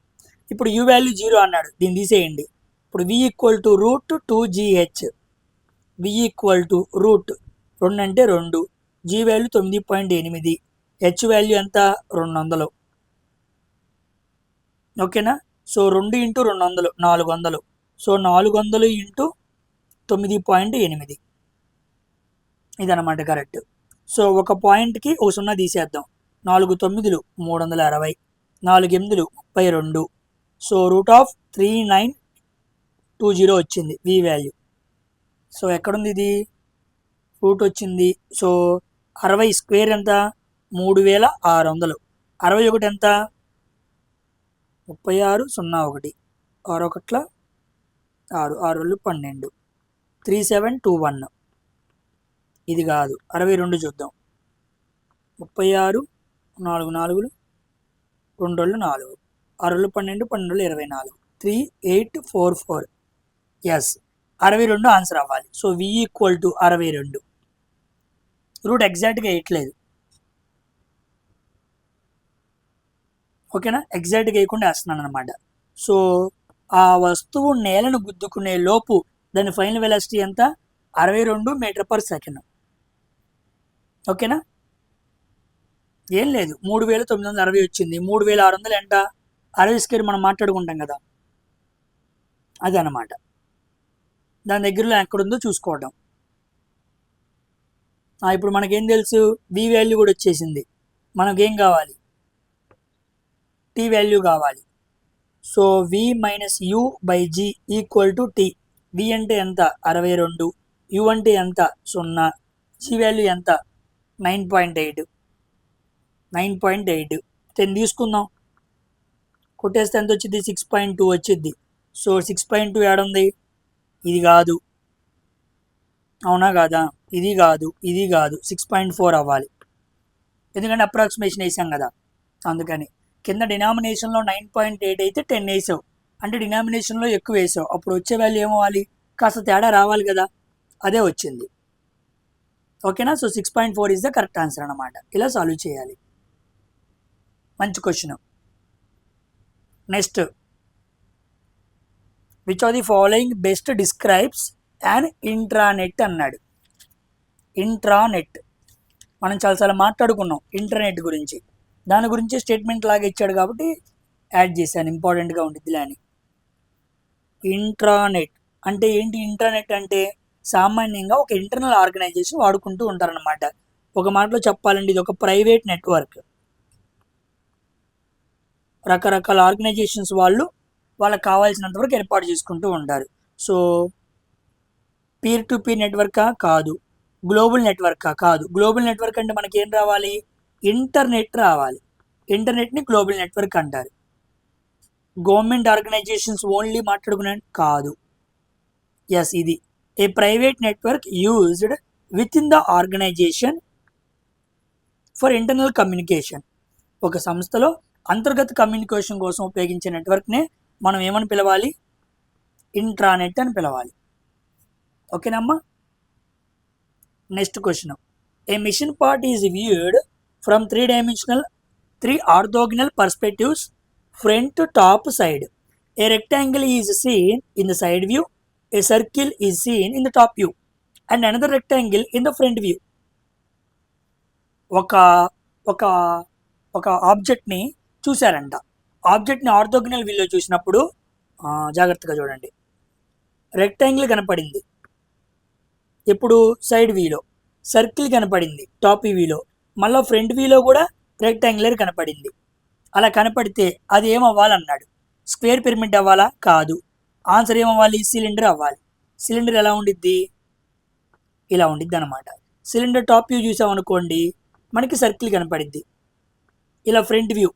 ఇప్పుడు యూ వాల్యూ 0 అన్నాడు, దీన్ని తీసేయండి. ఇప్పుడు v = √2gh. v = √2 అంటే 2, జీ వాల్యూ 9.8, హెచ్ వాల్యూ ఎంత? 200. ఓకేనా? సో 2 × 200 400. సో 400 × 9.8 ఇదన్నమాట కరెక్ట్. సో ఒక పాయింట్కి ఒక 0 తీసేద్దాం. 4 9 360, 4 8 32. సో √3920 వచ్చింది వి వాల్యూ. సో ఎక్కడుంది ఇది? రూట్ వచ్చింది. సో 60² ఎంత? 3600. 61 ఎంత? 3601. 6 1 6, 6 12, 3721. ఇది కాదు. 62 చూద్దాం. 36 4 4 2 4, 6 12, 12 24, 3844. ఎస్, 62 ఆన్సర్ అవ్వాలి. So v = 62. రూట్ ఎగ్జాక్ట్గా వేయట్లేదు. ఓకేనా? ఎగ్జాక్ట్గా వేయకుండా వేస్తున్నాను అనమాట. సో ఆ వస్తువు నేలను గుద్దుకునే లోపు దాని ఫైనల్ వెలాసిటీ ఎంత? 62 మీటర్ పర్ సెకండ్. ఓకేనా? ఏం లేదు, 3960 వచ్చింది. 3600 ఎంత? 60² మనం మాట్లాడుకుంటాం కదా, అది అన్నమాట. దాని దగ్గరలో ఎక్కడుందో చూసుకోవడం. ఇప్పుడు మనకేం తెలుసు? వి వాల్యూ కూడా వచ్చేసింది. మనకేం కావాలి? టీ వాల్యూ కావాలి. So v - u/g = t. v అంటే ఎంత? 62. u అంటే ఎంత? 0. g వాల్యూ ఎంత? 9.8. 10 తీసుకుందాం. కొట్టేస్తే ఎంత వచ్చింది? 6.2 వచ్చింది. సో 6.2 ఏడుంది? ఇది కాదు. అవునా కాదా? ఇది కాదు, ఇది కాదు. 6.4 అవ్వాలి, ఎందుకంటే అప్రాక్సిమేషన్ వేసాం కదా, అందుకని. కింద డినామినేషన్లో 9.8 అయితే 10 వేసావు అంటే డినామినేషన్లో ఎక్కువ వేసావు. అప్పుడు వచ్చే వాల్యూ ఏమవ్వాలి? కాస్త తేడా రావాలి కదా, అదే వచ్చింది. ఓకేనా? So 6.4 is the correct answer అన్నమాట. ఇలా సాల్వ్ చేయాలి. మంచి question. Next, which are the following best describes and intranet అన్నాడు. ఇంట్రానెట్ మనం చాలాసార్లు మాట్లాడుకున్నాం ఇంటర్నెట్ గురించి. దాని గురించి స్టేట్మెంట్ లాగా ఇచ్చాడు కాబట్టి యాడ్ చేశాను, ఇంపార్టెంట్గా ఉండిద్దిలే అని. ఇంట్రానెట్ అంటే ఏంటి? ఇంటర్నెట్ అంటే సామాన్యంగా ఒక ఇంటర్నల్ ఆర్గనైజేషన్ వాడుకుంటూ ఉంటారనమాట. ఒక మాటలో చెప్పాలంటే ఇది ఒక ప్రైవేట్ నెట్వర్క్. రకరకాల ఆర్గనైజేషన్స్ వాళ్ళకి కావాల్సినంత వరకు ఏర్పాటు చేసుకుంటూ ఉంటారు. సో పీర్ టు పీర్ నెట్వర్కా? కాదు. గ్లోబల్ నెట్వర్కా? కాదు. గ్లోబల్ నెట్వర్క్ అంటే మనకి ఏం రావాలి? ఇంటర్నెట్ రావాలి. ఇంటర్నెట్ని గ్లోబల్ నెట్వర్క్ అంటారు. గవర్నమెంట్ ఆర్గనైజేషన్స్ ఓన్లీ మాట్లాడుకునే కాదు. ఎస్, ఇది a private network used within the organisation for internal communication. ఒక సంస్థలో అంతర్గత కమ్యూనికేషన్ కోసం ఉపయోగించే నెట్వర్క్నే మనం ఏమని పిలవాలి? ఇంట్రానెట్ అని పిలవాలి. ఓకేనమ్మా. Next question. A machine part is viewed from three orthogonal perspectives, front, top, side. A rectangle is seen in the side view, a circle is seen in the top view and another rectangle in the front view. ఒక ఒక ఒక ఆబ్జెక్ట్ని చూశారంట. ఆబ్జెక్ట్ని ఆర్థోగనల్ వ్యూలో చూసినప్పుడు జాగ్రత్తగా చూడండి, రెక్టాంగిల్ కనపడింది. ఇప్పుడు సైడ్ వ్యూలో సర్కిల్ కనపడింది, టాప్ వ్యూలో, మళ్ళీ ఫ్రంట్ వ్యూలో కూడా రెక్టాంగులర్ కనపడింది. అలా కనపడితే అది ఏమవ్వాలన్నాడు? స్క్వేర్ పిరమిడ్ అవ్వాలా? కాదు. ఆన్సర్ ఏమవ్వాలి? సిలిండర్ అవ్వాలి. సిలిండర్ ఎలా ఉండిద్ది? ఇలా ఉండిద్ది అనమాట. సిలిండర్ టాప్ వ్యూ చూసామనుకోండి, మనకి సర్కిల్ కనపడిద్ది. ఇలా ఫ్రంట్ వ్యూ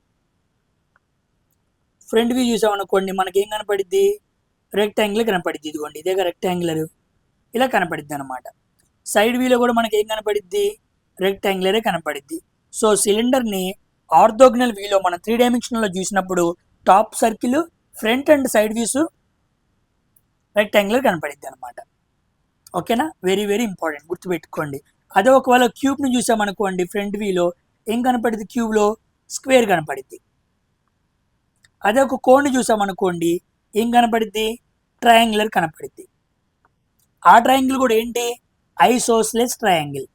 చూసామనుకోండి, మనకి ఏం కనపడిద్ది? రెక్టాంగిల్ కనపడిద్ది. ఇదిగోండి, ఇదేగా రెక్టాంగులర్, ఇలా కనపడిద్ది అనమాట. సైడ్ వ్యూలో కూడా మనకి ఏం కనపడిద్ది? రెక్టాంగులరే కనపడిద్ది. సో సిలిండర్ని ఆర్థోగనల్ వ్యూలో మనం 3 డైమెన్షన్లో చూసినప్పుడు top circle, front and side views rectangular కనపడిద్ది అనమాట. ఓకేనా? వెరీ వెరీ ఇంపార్టెంట్, గుర్తుపెట్టుకోండి. అదే ఒకవేళ క్యూబ్ని చూసామనుకోండి, ఫ్రంట్ వ్యూలో ఏం కనపడిద్ది? క్యూబ్లో స్క్వేర్ కనపడిద్ది. అదే ఒక కోన్ని చూసామనుకోండి, ఏం కనపడిద్ది? ట్రయాంగులర్ కనపడిద్ది. ఆ ట్రయాంగిల్ కూడా ఏంటి? Isosceles triangle.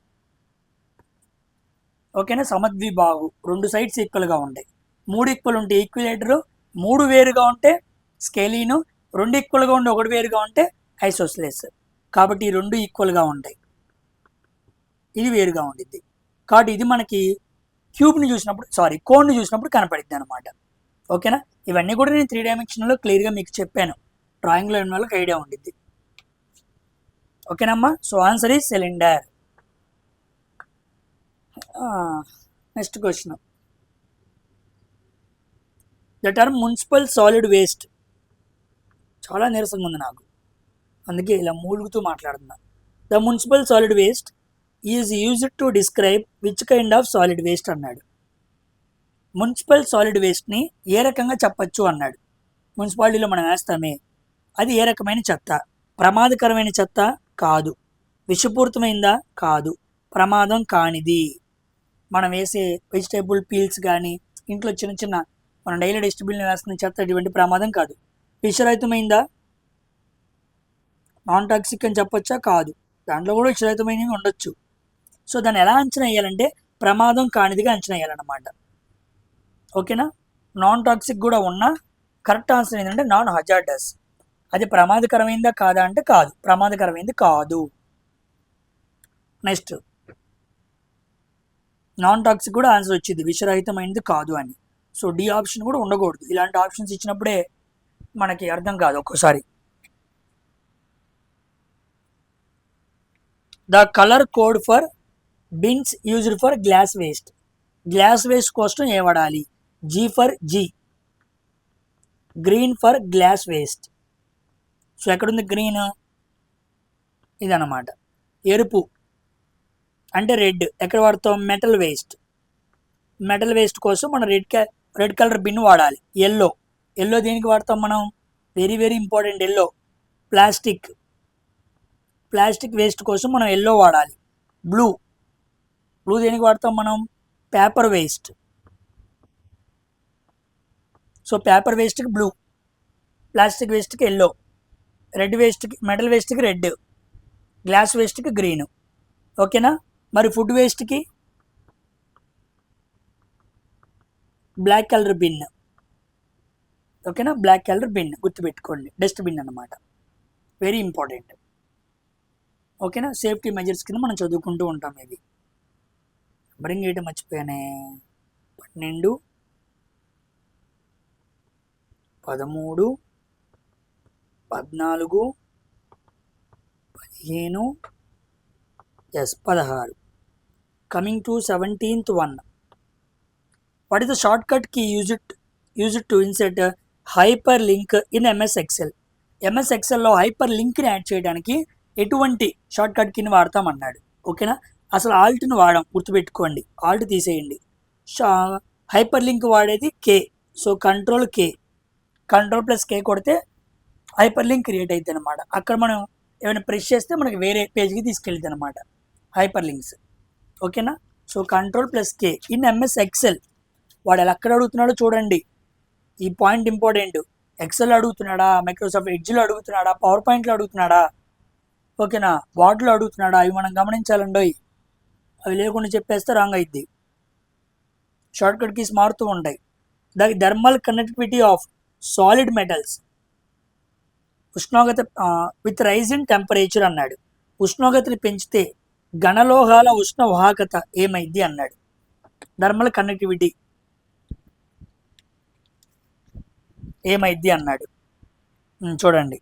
ఓకేనా? సమద్విబాహు, 2 సైడ్స్ ఈక్వల్గా ఉంటాయి. 3 ఈక్వల్ ఉంటే ఈక్విలేటరు, 3 వేరుగా ఉంటే స్కేలీను, 2 ఈక్వల్గా ఉంటే 1 వేరుగా ఉంటే ఐసోస్లెస్. కాబట్టి ఈ 2 ఈక్వల్గా ఉంటాయి, ఇది వేరుగా ఉండిద్ది. కాబట్టి ఇది మనకి క్యూబ్ని చూసినప్పుడు, కోన్ని చూసినప్పుడు కనపడిద్ది అనమాట. ఓకేనా? ఇవన్నీ కూడా నేను 3 డైమెన్షన్లో క్లియర్గా మీకు చెప్పాను. డ్రాయింగ్లో ఉన్న వాళ్ళకి ఐడియా ఉండిద్ది. ఓకేనమ్మా. So answer is cylinder. Next question. The term municipal solid waste, చాలా నీరసంగా ఉంది నాకు, అందుకే ఇలా మూలుగుతూ మాట్లాడుతున్నా. The municipal solid waste is used to describe which kind of solid waste అన్నాడు. మున్సిపల్ సాలిడ్ వేస్ట్ని ఏ రకంగా చెప్పచ్చు అన్నాడు. మున్సిపాలిటీలో మనం వేస్తామే, అది ఏ రకమైన చెత్త? ప్రమాదకరమైన చెత్త? కాదు. విషపూరితమైందా? కాదు. ప్రమాదం కానిది. మనం వేసే వెజిటేబుల్ పీల్స్ కానీ, ఇంట్లో చిన్న చిన్న మనం డైలీ డస్ట్బిన్లో వేస్తున్న చెత్త ఇటువంటి ప్రమాదం కాదు. విషరహితమైందా? నాన్ టాక్సిక్ అని చెప్పొచ్చా? కాదు. దాంట్లో కూడా విషరహితమైనవి ఉండొచ్చు. సో దాన్ని ఎలా అంచనా వేయాలంటే ప్రమాదం కానిదిగా అంచనా వేయాలన్నమాట. ఓకేనా? నాన్ టాక్సిక్ కూడా ఉన్నా కరెక్ట్ ఆన్సర్ ఏంటంటే నాన్ హజార్డస్. అది ప్రమాదకరమైందా కాదా అంటే కాదు, ప్రమాదకరమైంది కాదు. నెక్స్ట్, నాన్ టాక్సిక్ కూడా ఆన్సర్ వచ్చింది, విషరహితమైనది కాదు అని. సో డి ఆప్షన్ కూడా ఉండకూడదు. ఇలాంటి ఆప్షన్స్ ఇచ్చినప్పుడే మనకి అర్థం కాదు ఒక్కోసారి. The colour code for bins used for glass waste. Glass waste కోసం ఏ వాడాలి? G for G, green for glass waste. So ఎక్కడుంది గ్రీన్? ఇదన్నమాట. ఎరుపు అంటే రెడ్, ఎక్కడ వాడతాం? Metal waste. మెటల్ వేస్ట్ కోసం మనం రెడ్ కలర్ బిన్ వాడాలి. ఎల్లో దేనికి వాడతాం మనం? Very very important, yellow plastic waste కోసం మనం ఎల్లో వాడాలి. బ్లూ దేనికి వాడతాం మనం? Paper waste. సో పేపర్ వేస్ట్కి బ్లూ, ప్లాస్టిక్ వేస్ట్కి ఎల్లో, రెడ్ వేస్ట్కి, మెటల్ వేస్ట్కి రెడ్, గ్లాస్ వేస్ట్కి గ్రీన్. ఓకేనా? మరి ఫుడ్ వేస్ట్కి బ్లాక్ కలర్ బిన్. ఓకేనా? బ్లాక్ కలర్ బిన్ గుర్తుపెట్టుకోండి, డస్ట్బిన్ అన్నమాట. Very important. ఓకేనా? సేఫ్టీ మెజర్స్ కింద మనం చదువుకుంటూ ఉంటాం. ఇది బ్రింగ్ చేయటం మర్చిపోయానే. 12, 13, 14, 15, 16. Coming to 17th one. What is the shortcut key use it to insert hyperlink in MS Excel. MS ఎక్సెల్లో హైపర్ లింక్ని యాడ్ చేయడానికి ఎటువంటి షార్ట్ కట్ కీని వాడతామన్నాడు. ఓకేనా, అసలు ఆల్ట్ని వాడాం, గుర్తుపెట్టుకోండి, ఆల్ట్ తీసేయండి. హైపర్ లింక్ వాడేది కే. సో control K, control plus K కొడితే హైపర్ లింక్ క్రియేట్ అవుతుంది అనమాట. అక్కడ మనం ఏమైనా ప్రెస్ చేస్తే మనకి వేరే పేజ్కి తీసుకెళ్తుంది అనమాట హైపర్ లింక్స్. ఓకేనా, so control plus K in MS Excel. వాడు ఎలా ఎక్కడ అడుగుతున్నాడో చూడండి, ఈ పాయింట్ ఇంపార్టెంట్. ఎక్సెల్ అడుగుతున్నాడా, మైక్రోసాఫ్ట్ ఎడ్జ్లో అడుగుతున్నాడా, పవర్ పాయింట్లో అడుగుతున్నాడా, ఓకేనా, వార్డ్లో అడుగుతున్నాడా, అవి మనం గమనించాలండి. అవి లేకుండా చెప్పేస్తే రాంగ్ అయింది. షార్ట్ కట్ కీస్ మారుతూ ఉంటాయి. The thermal conductivity of solid metals, ఉష్ణోగ్రత విత్ రైజ్ ఇన్ టెంపరేచర్ అన్నాడు. ఉష్ణోగ్రతని పెంచితే ఘనలోహాల ఉష్ణ వాహకత ఏమైంది అన్నాడు. థర్మల్ కండక్టివిటీ ఏమైంది అన్నాడు. చూడండి,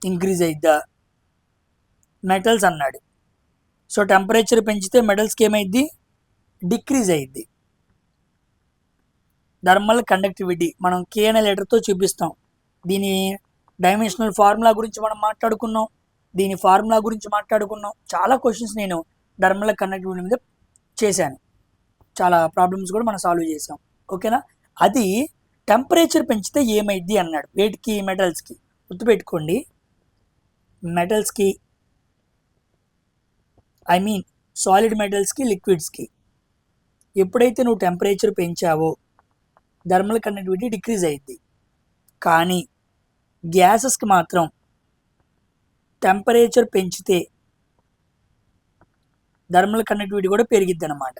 ఇంక్రీజ్ అయిద్దా, మెటల్స్ అన్నాడు. సో టెంపరేచర్ పెంచితే మెటల్స్కి ఏమైద్ది, డిక్రీజ్ అయ్యిద్ది. థర్మల్ కండక్టివిటీ మనం కే అనే లెటర్తో చూపిస్తాం. దీని డైమెన్షనల్ ఫార్ములా గురించి మనం మాట్లాడుకున్నాం, దీని ఫార్ములా గురించి మాట్లాడుకున్నాం. చాలా క్వశ్చన్స్ నేను థర్మల్ కండక్టివిటీ మీద చేశాను, చాలా ప్రాబ్లమ్స్ కూడా మనం సాల్వ్ చేసాం. ఓకేనా, అది టెంపరేచర్ పెంచితే ఏమైద్ది అన్నాడు. వేటికి, మెటల్స్కి. గుర్తుపెట్టుకోండి, మెటల్స్కి, ఐ మీన్ సాలిడ్ మెటల్స్కి, లిక్విడ్స్కి ఎప్పుడైతే నువ్వు టెంపరేచర్ పెంచావో థర్మల్ కండక్టివిటీ డిక్రీజ్ అయ్యిద్ది. కానీ గ్యాసెస్కి మాత్రం టెంపరేచర్ పెంచితే థర్మల్ కండక్టివిటీ కూడా పెరిగిద్ది అనమాట.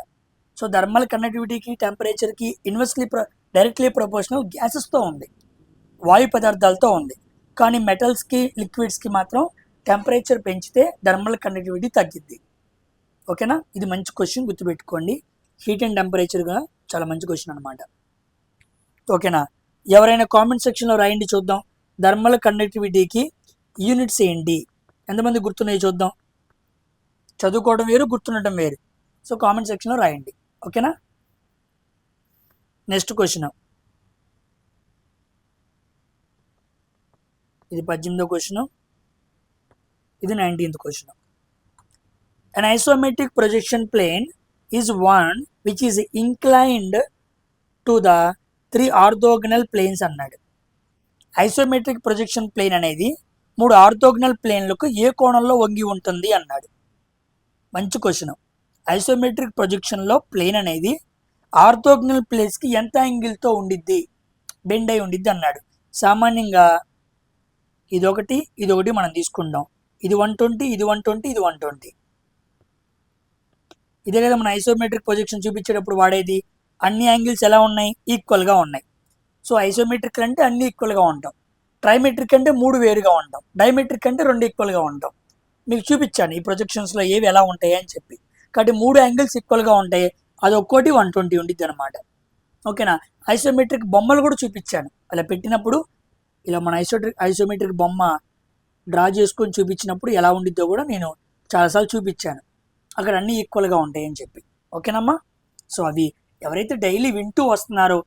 సో థర్మల్ కండక్టివిటీకి టెంపరేచర్కి ఇన్వర్స్లీ డైరెక్ట్లీ ప్రపోర్షనల్ గ్యాసెస్తో ఉంది, వాయు పదార్థాలతో ఉంది. కానీ మెటల్స్కి, లిక్విడ్స్కి మాత్రం టెంపరేచర్ పెంచితే థర్మల్ కండక్టివిటీ తగ్గిద్ది. ఓకేనా, ఇది మంచి క్వశ్చన్, గుర్తుపెట్టుకోండి. హీట్ అండ్ టెంపరేచర్గా చాలా మంచి క్వశ్చన్ అనమాట. ఓకేనా, ఎవరైనా కామెంట్ సెక్షన్లో రాయండి చూద్దాం. థర్మల్ కండక్టివిటీకి యూనిట్స్ ఏంటి, ఎంతమంది గుర్తున్నాయి చూద్దాం. చదువుకోవడం వేరు, గుర్తుండటం వేరు. సో కామెంట్ సెక్షన్లో రాయండి. ఓకేనా, నెక్స్ట్ క్వశ్చన్, ఇది 18వ క్వశ్చన్, ఇది 19th question. An isometric projection plane is one which is inclined to the 3 orthogonal planes అన్నాడు. ఐసోమెట్రిక్ ప్రొజెక్షన్ ప్లేన్ అనేది 3 ఆర్థోగనల్ ప్లేన్లకు ఏ కోణంలో వంగి ఉంటుంది అన్నాడు. మంచి క్వశ్చన్. ఐసోమెట్రిక్ ప్రొజెక్షన్లో ప్లేన్ అనేది ఆర్థోగనల్ ప్లేన్స్కి ఎంత యాంగిల్తో ఉండిద్ది, బెండ్ అయి ఉండిద్ది అన్నాడు. సామాన్యంగా ఇదొకటి మనం తీసుకుందాం. ఇది 120, ఇది 120, ఇది 120. ఇదే కదా మన ఐసోమెట్రిక్ ప్రొజెక్షన్ చూపించేటప్పుడు వాడేది. అన్ని యాంగిల్స్ ఎలా ఉన్నాయి, ఈక్వల్గా ఉన్నాయి. సో ఐసోమెట్రిక్ అంటే అన్ని ఈక్వల్గా ఉంటాం, ట్రైమెట్రిక్ అంటే 3 వేరుగా ఉంటాం, డైమెట్రిక్ అంటే 2 ఈక్వల్గా ఉంటాం. మీకు చూపించాను ఈ ప్రొజెక్షన్స్లో ఏవి ఎలా ఉంటాయి అని చెప్పి. కాబట్టి 3 యాంగిల్స్ ఈక్వల్గా ఉంటాయి, అది ఒక్కోటి 120 ఉండిద్ది అనమాట. ఓకేనా, ఐసోమెట్రిక్ బొమ్మలు కూడా చూపించాను. అలా పెట్టినప్పుడు ఇలా మన ఐసోమెట్రిక్ బొమ్మ డ్రా చేసుకొని చూపించినప్పుడు ఎలా ఉండిద్దో కూడా నేను చాలాసార్లు చూపించాను. అక్కడ అన్నీ ఈక్వల్గా ఉంటాయి అని చెప్పి. ఓకేనమ్మా, సో అవి ఎవరైతే డైలీ వింటూ వస్తున్నారో,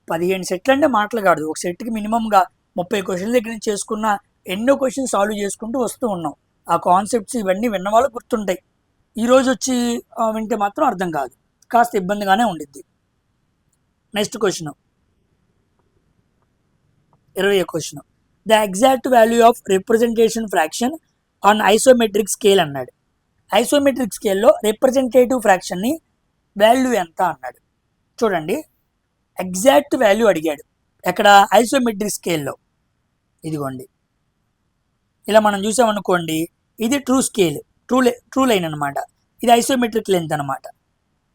15 సెట్లు అంటే మాటలు కాదు, ఒక సెట్కి మినిమంగా 30 క్వశ్చన్ల దగ్గర నుంచి చేసుకున్న ఎన్నో క్వశ్చన్స్ సాల్వ్ చేసుకుంటూ వస్తూ ఉన్నాం. ఆ కాన్సెప్ట్స్ ఇవన్నీ విన్న వాళ్ళు గుర్తుంటాయి. ఈరోజు వచ్చి వింటే మాత్రం అర్థం కాదు, కాస్త ఇబ్బందిగానే ఉండిద్ది. నెక్స్ట్ క్వశ్చన్, 20వ క్వశ్చన్. The exact value of representation fraction on isometric scale అన్నాడు. ఐసోమెట్రిక్ స్కేల్లో రిప్రజెంటేటివ్ ఫ్రాక్షన్ని వాల్యూ ఎంత అన్నాడు. చూడండి, ఎగ్జాక్ట్ వాల్యూ అడిగాడు. ఎక్కడ, ఐసోమెట్రిక్ స్కేల్లో. ఇదిగోండి, ఇలా మనం చూసామనుకోండి, ఇది ట్రూ స్కేల్, ట్రూ లైన్ అనమాట. ఇది ఐసోమెట్రిక్ లెంత్ అనమాట.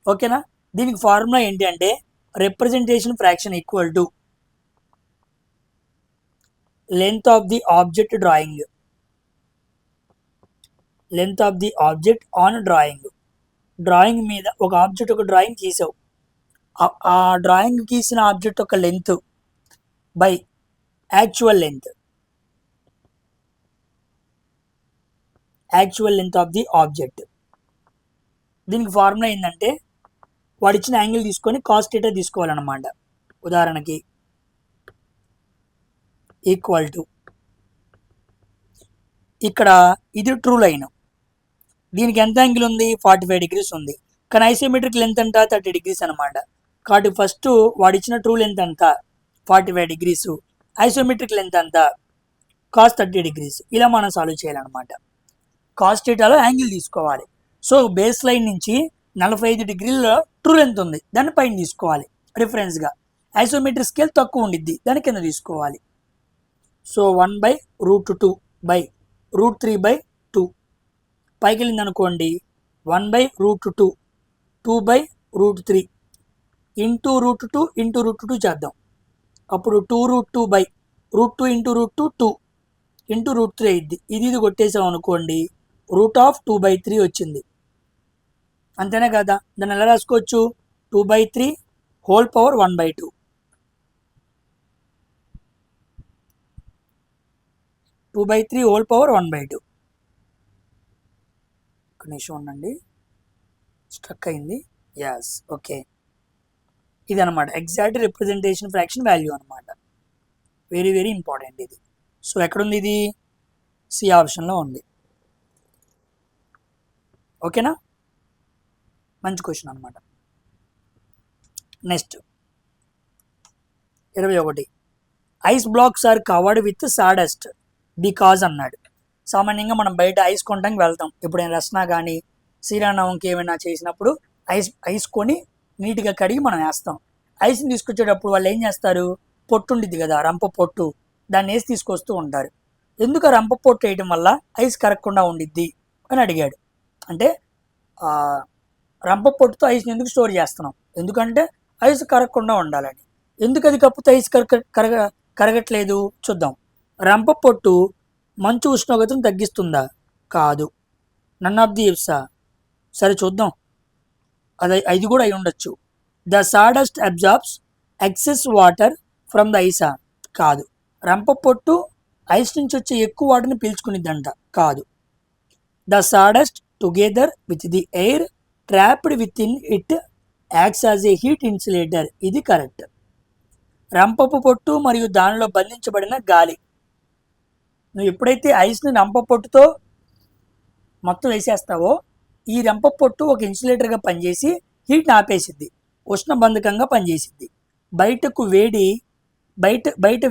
ఓకేనా, దీనికి ఫార్ములా ఏంటి అంటే representation fraction equal to length of the object drawing, length of the object on drawing. Drawing మీద ఒక ఆబ్జెక్ట్, ఒక డ్రాయింగ్ గీసావు, ఆ డ్రాయింగ్ గీసిన ఆబ్జెక్ట్ ఒక length by actual length, actual length of the object. దీనికి ఫార్ములా ఏంటంటే వాడు ఇచ్చిన యాంగిల్ తీసుకొని కాస్ థీటా తీసుకోవాలన్నమాట. ఉదాహరణకి ఈక్వల్ టు ఇక్కడ ఇది ట్రూ లైన్, దీనికి ఎంత యాంగిల్ ఉంది 45 degrees ఉంది, కానీ ఐసోమెట్రిక్ లెంత్ అంట 30 degrees అనమాట. కాబట్టి ఫస్ట్ వాడు ఇచ్చిన ట్రూ లెంత్ అంత 45 degrees, ఐసోమెట్రిక్ లెంత్ అంత కాస్ 30 degrees. ఇలా మనం సాల్వ్ చేయాలన్నమాట. కాస్ థీటాలో యాంగిల్ తీసుకోవాలి. సో బేస్ లైన్ నుంచి 45 degrees ట్రూ లెంత్ ఉంది, దాన్ని పైన తీసుకోవాలి రిఫరెన్స్గా. ఐసోమెట్రిక్ స్కేల్ తక్కువ ఉండిద్ది, దాని కింద తీసుకోవాలి. సో 1/√2/√3/2 పైకి వెళ్ళింది అనుకోండి 1/√2 2/√3 ఇంటూ √2 ఇంటూ √2 చేద్దాం. అప్పుడు 2√2 ఇంటూ √2 2 ఇంటూ √3 అయింది. ఇది కొట్టేసాం అనుకోండి √2/3 వచ్చింది. అంతేనా కదా? దాన్ని ఎలా రాసుకోవచ్చు? 2/3 హోల్ పవర్ 1/2. 2/3 whole power 1/2. ఒక నిమిషం ఉండండి, స్ట్రక్ అయింది. Yes, okay. ఇది అనమాట ఎగ్జాక్ట్ రిప్రజెంటేషన్ ఫ్రాక్షన్ వాల్యూ అనమాట. వెరీ వెరీ ఇంపార్టెంట్ ఇది. సో ఎక్కడుంది ఇది? సి ఆప్షన్లో ఉంది. ఓకేనా? మంచి క్వశ్చన్ అనమాట. Next 21. Ice blocks are covered with sawdust because అన్నాడు. సామాన్యంగా మనం బయట ఐస్ కొనడానికి వెళ్తాం, ఎప్పుడైనా రస్నా కానీ శ్రీరామనవమికి ఏమైనా చేసినప్పుడు ఐస్ కొని నీట్గా కడిగి మనం వేస్తాం. ఐస్ని తీసుకొచ్చేటప్పుడు వాళ్ళు ఏం చేస్తారు? పొట్టు ఉండిద్ది కదా, రంప పొట్టు, దాన్ని వేసి తీసుకొస్తూ ఉంటారు. ఎందుకు ఆ రంప పొట్టు వేయడం వల్ల ఐస్ కరగకుండా ఉండిద్ది అని అడిగాడు. అంటే రంప పొట్టుతో ఐస్ని ఎందుకు స్టోర్ చేస్తున్నాం? ఎందుకంటే ఐస్ కరగకుండా ఉండాలని. ఎందుకు అది కప్పుతో ఐస్ కరగట్లేదు చూద్దాం. రంప పొట్టు మంచు ఉష్ణోగ్రతను తగ్గిస్తుందా? కాదు. నన్ ఆఫ్ ది ఇవ్సా? సరే చూద్దాం, అది కూడా అయి ఉండొచ్చు. The sawdust absorbs excess water from the ఐసా? కాదు. రంప పొట్టు ఐస్ నుంచి వచ్చే ఎక్కువ వాటర్ని పీల్చుకునిద్దంట? కాదు. The sawdust together with the air trapped with in it acts as a heat insulator. ఇది కరెక్ట్. రంపపు పొట్టు మరియు దానిలో బంధించబడిన గాలి. నువ్వు ఎప్పుడైతే ఐస్ని రంప పొట్టుతో మొత్తం వేసేస్తావో ఈ రంప పొట్టు ఒక ఇన్సులేటర్గా పనిచేసి హీట్ని ఆపేసిద్ది, ఉష్ణబంధకంగా పనిచేసిద్ది. బయట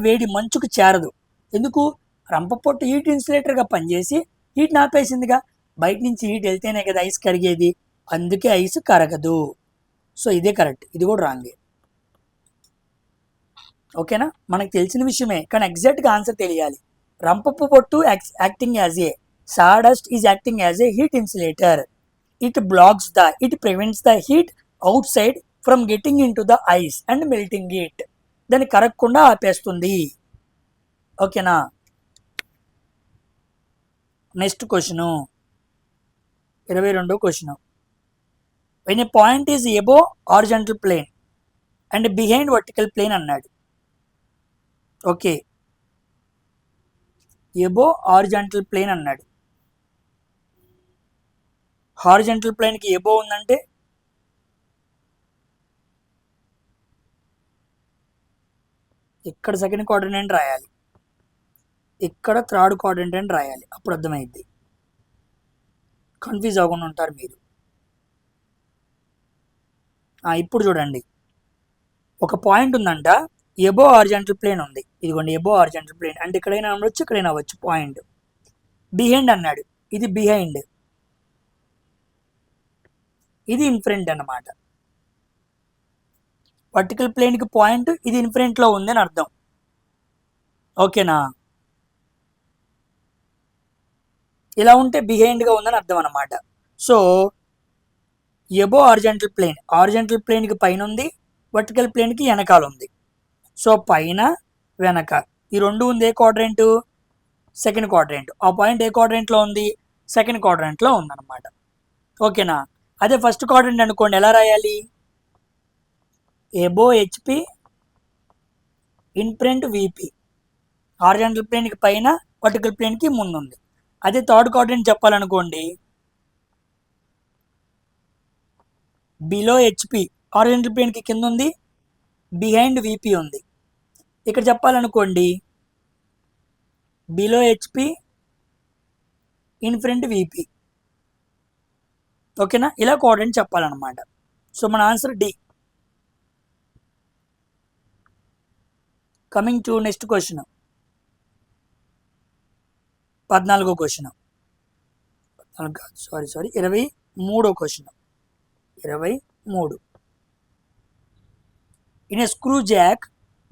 వేడి మంచుకు చేరదు. ఎందుకు? రంప పొట్టు హీట్ ఇన్సులేటర్గా పనిచేసి హీట్ని ఆపేసిందిగా. బయట నుంచి హీట్ వెళ్తేనే కదా ఐస్ కరిగేది, అందుకే ఐస్ కరగదు. సో ఇదే కరెక్ట్, ఇది కూడా రాంగే. ఓకేనా? మనకు తెలిసిన విషయమే, కానీ ఎగ్జాక్ట్గా ఆన్సర్ తెలియాలి. రంపపు పొట్టు acting as a sawdust is acting as a heat insulator. It prevents the heat outside from getting into the ice and melting it. దాన్ని కరగకుండా ఆపేస్తుంది. ఓకేనా? నెక్స్ట్ క్వశ్చను 22వ క్వశ్చన్. when a point is above horizontal plane and behind vertical plane అన్నాడు. ఓకే, above horizontal plane అన్నాడు. హారిజంటల్ ప్లేన్కి ఎబో ఉందంటే ఇక్కడ సెకండ్ కోఆర్డినేట్ రాయాలి, ఇక్కడ థర్డ్ కోఆర్డినేట్ రాయాలి, అప్పుడు అర్థమైద్ది. కన్ఫ్యూజ్ అవ్వకుండా ఉంటారు మీరు. ఇప్పుడు చూడండి, ఒక పాయింట్ ఉందంట, ఎబో హారిజంటల్ ప్లేన్ ఉంది. ఇదిగోండి ఎబో హారిజంటల్ ప్లేన్ అంటే ఇక్కడైనా అవ్వచ్చు, ఇక్కడైనా అవ్వచ్చు పాయింట్. బిహైండ్ అన్నాడు, ఇది బిహైండ్, ఇది ఇన్ఫ్రంట్ అన్నమాట. వర్టికల్ ప్లేన్కి పాయింట్ ఇది ఇన్ఫ్రంట్లో ఉంది అని అర్థం. ఓకేనా? ఇలా ఉంటే బిహైండ్గా ఉందని అర్థం అన్నమాట. సో ఎబో హారిజంటల్ ప్లేన్కి పైన ఉంది, వర్టికల్ ప్లేన్కి వెనకాల ఉంది. సో పైన వెనక ఈ రెండు ఉంది ఏ క్వాడ్రెంట్? Second quadrant. ఆ పాయింట్ ఏ క్వాడ్రెంట్లో ఉంది? సెకండ్ క్వాడ్రెంట్లో ఉందన్నమాట. ఓకేనా? అదే ఫస్ట్ క్వాడ్రెంట్ అనుకోండి, ఎలా రాయాలి? Above HP in front VP. Horizontal ప్లేన్కి పైన, వర్టికల్ ప్లేన్కి ముందు ఉంది. అదే థర్డ్ క్వాడ్రెంట్ చెప్పాలనుకోండి, బిలో హెచ్పి హారిజాంటల్ ప్లేన్కి కింద ఉంది, బిహైండ్ విపి ఉంది. ఇక్కడ చెప్పాలనుకోండి below HP in front VP. ఓకేనా, ఇలా కోఆర్డినేట్ చెప్పాలన్నమాట. సో మన ఆన్సర్ D. Coming to next question, 14వ క్వశ్చన్. 23వ question. 23. In a screw jack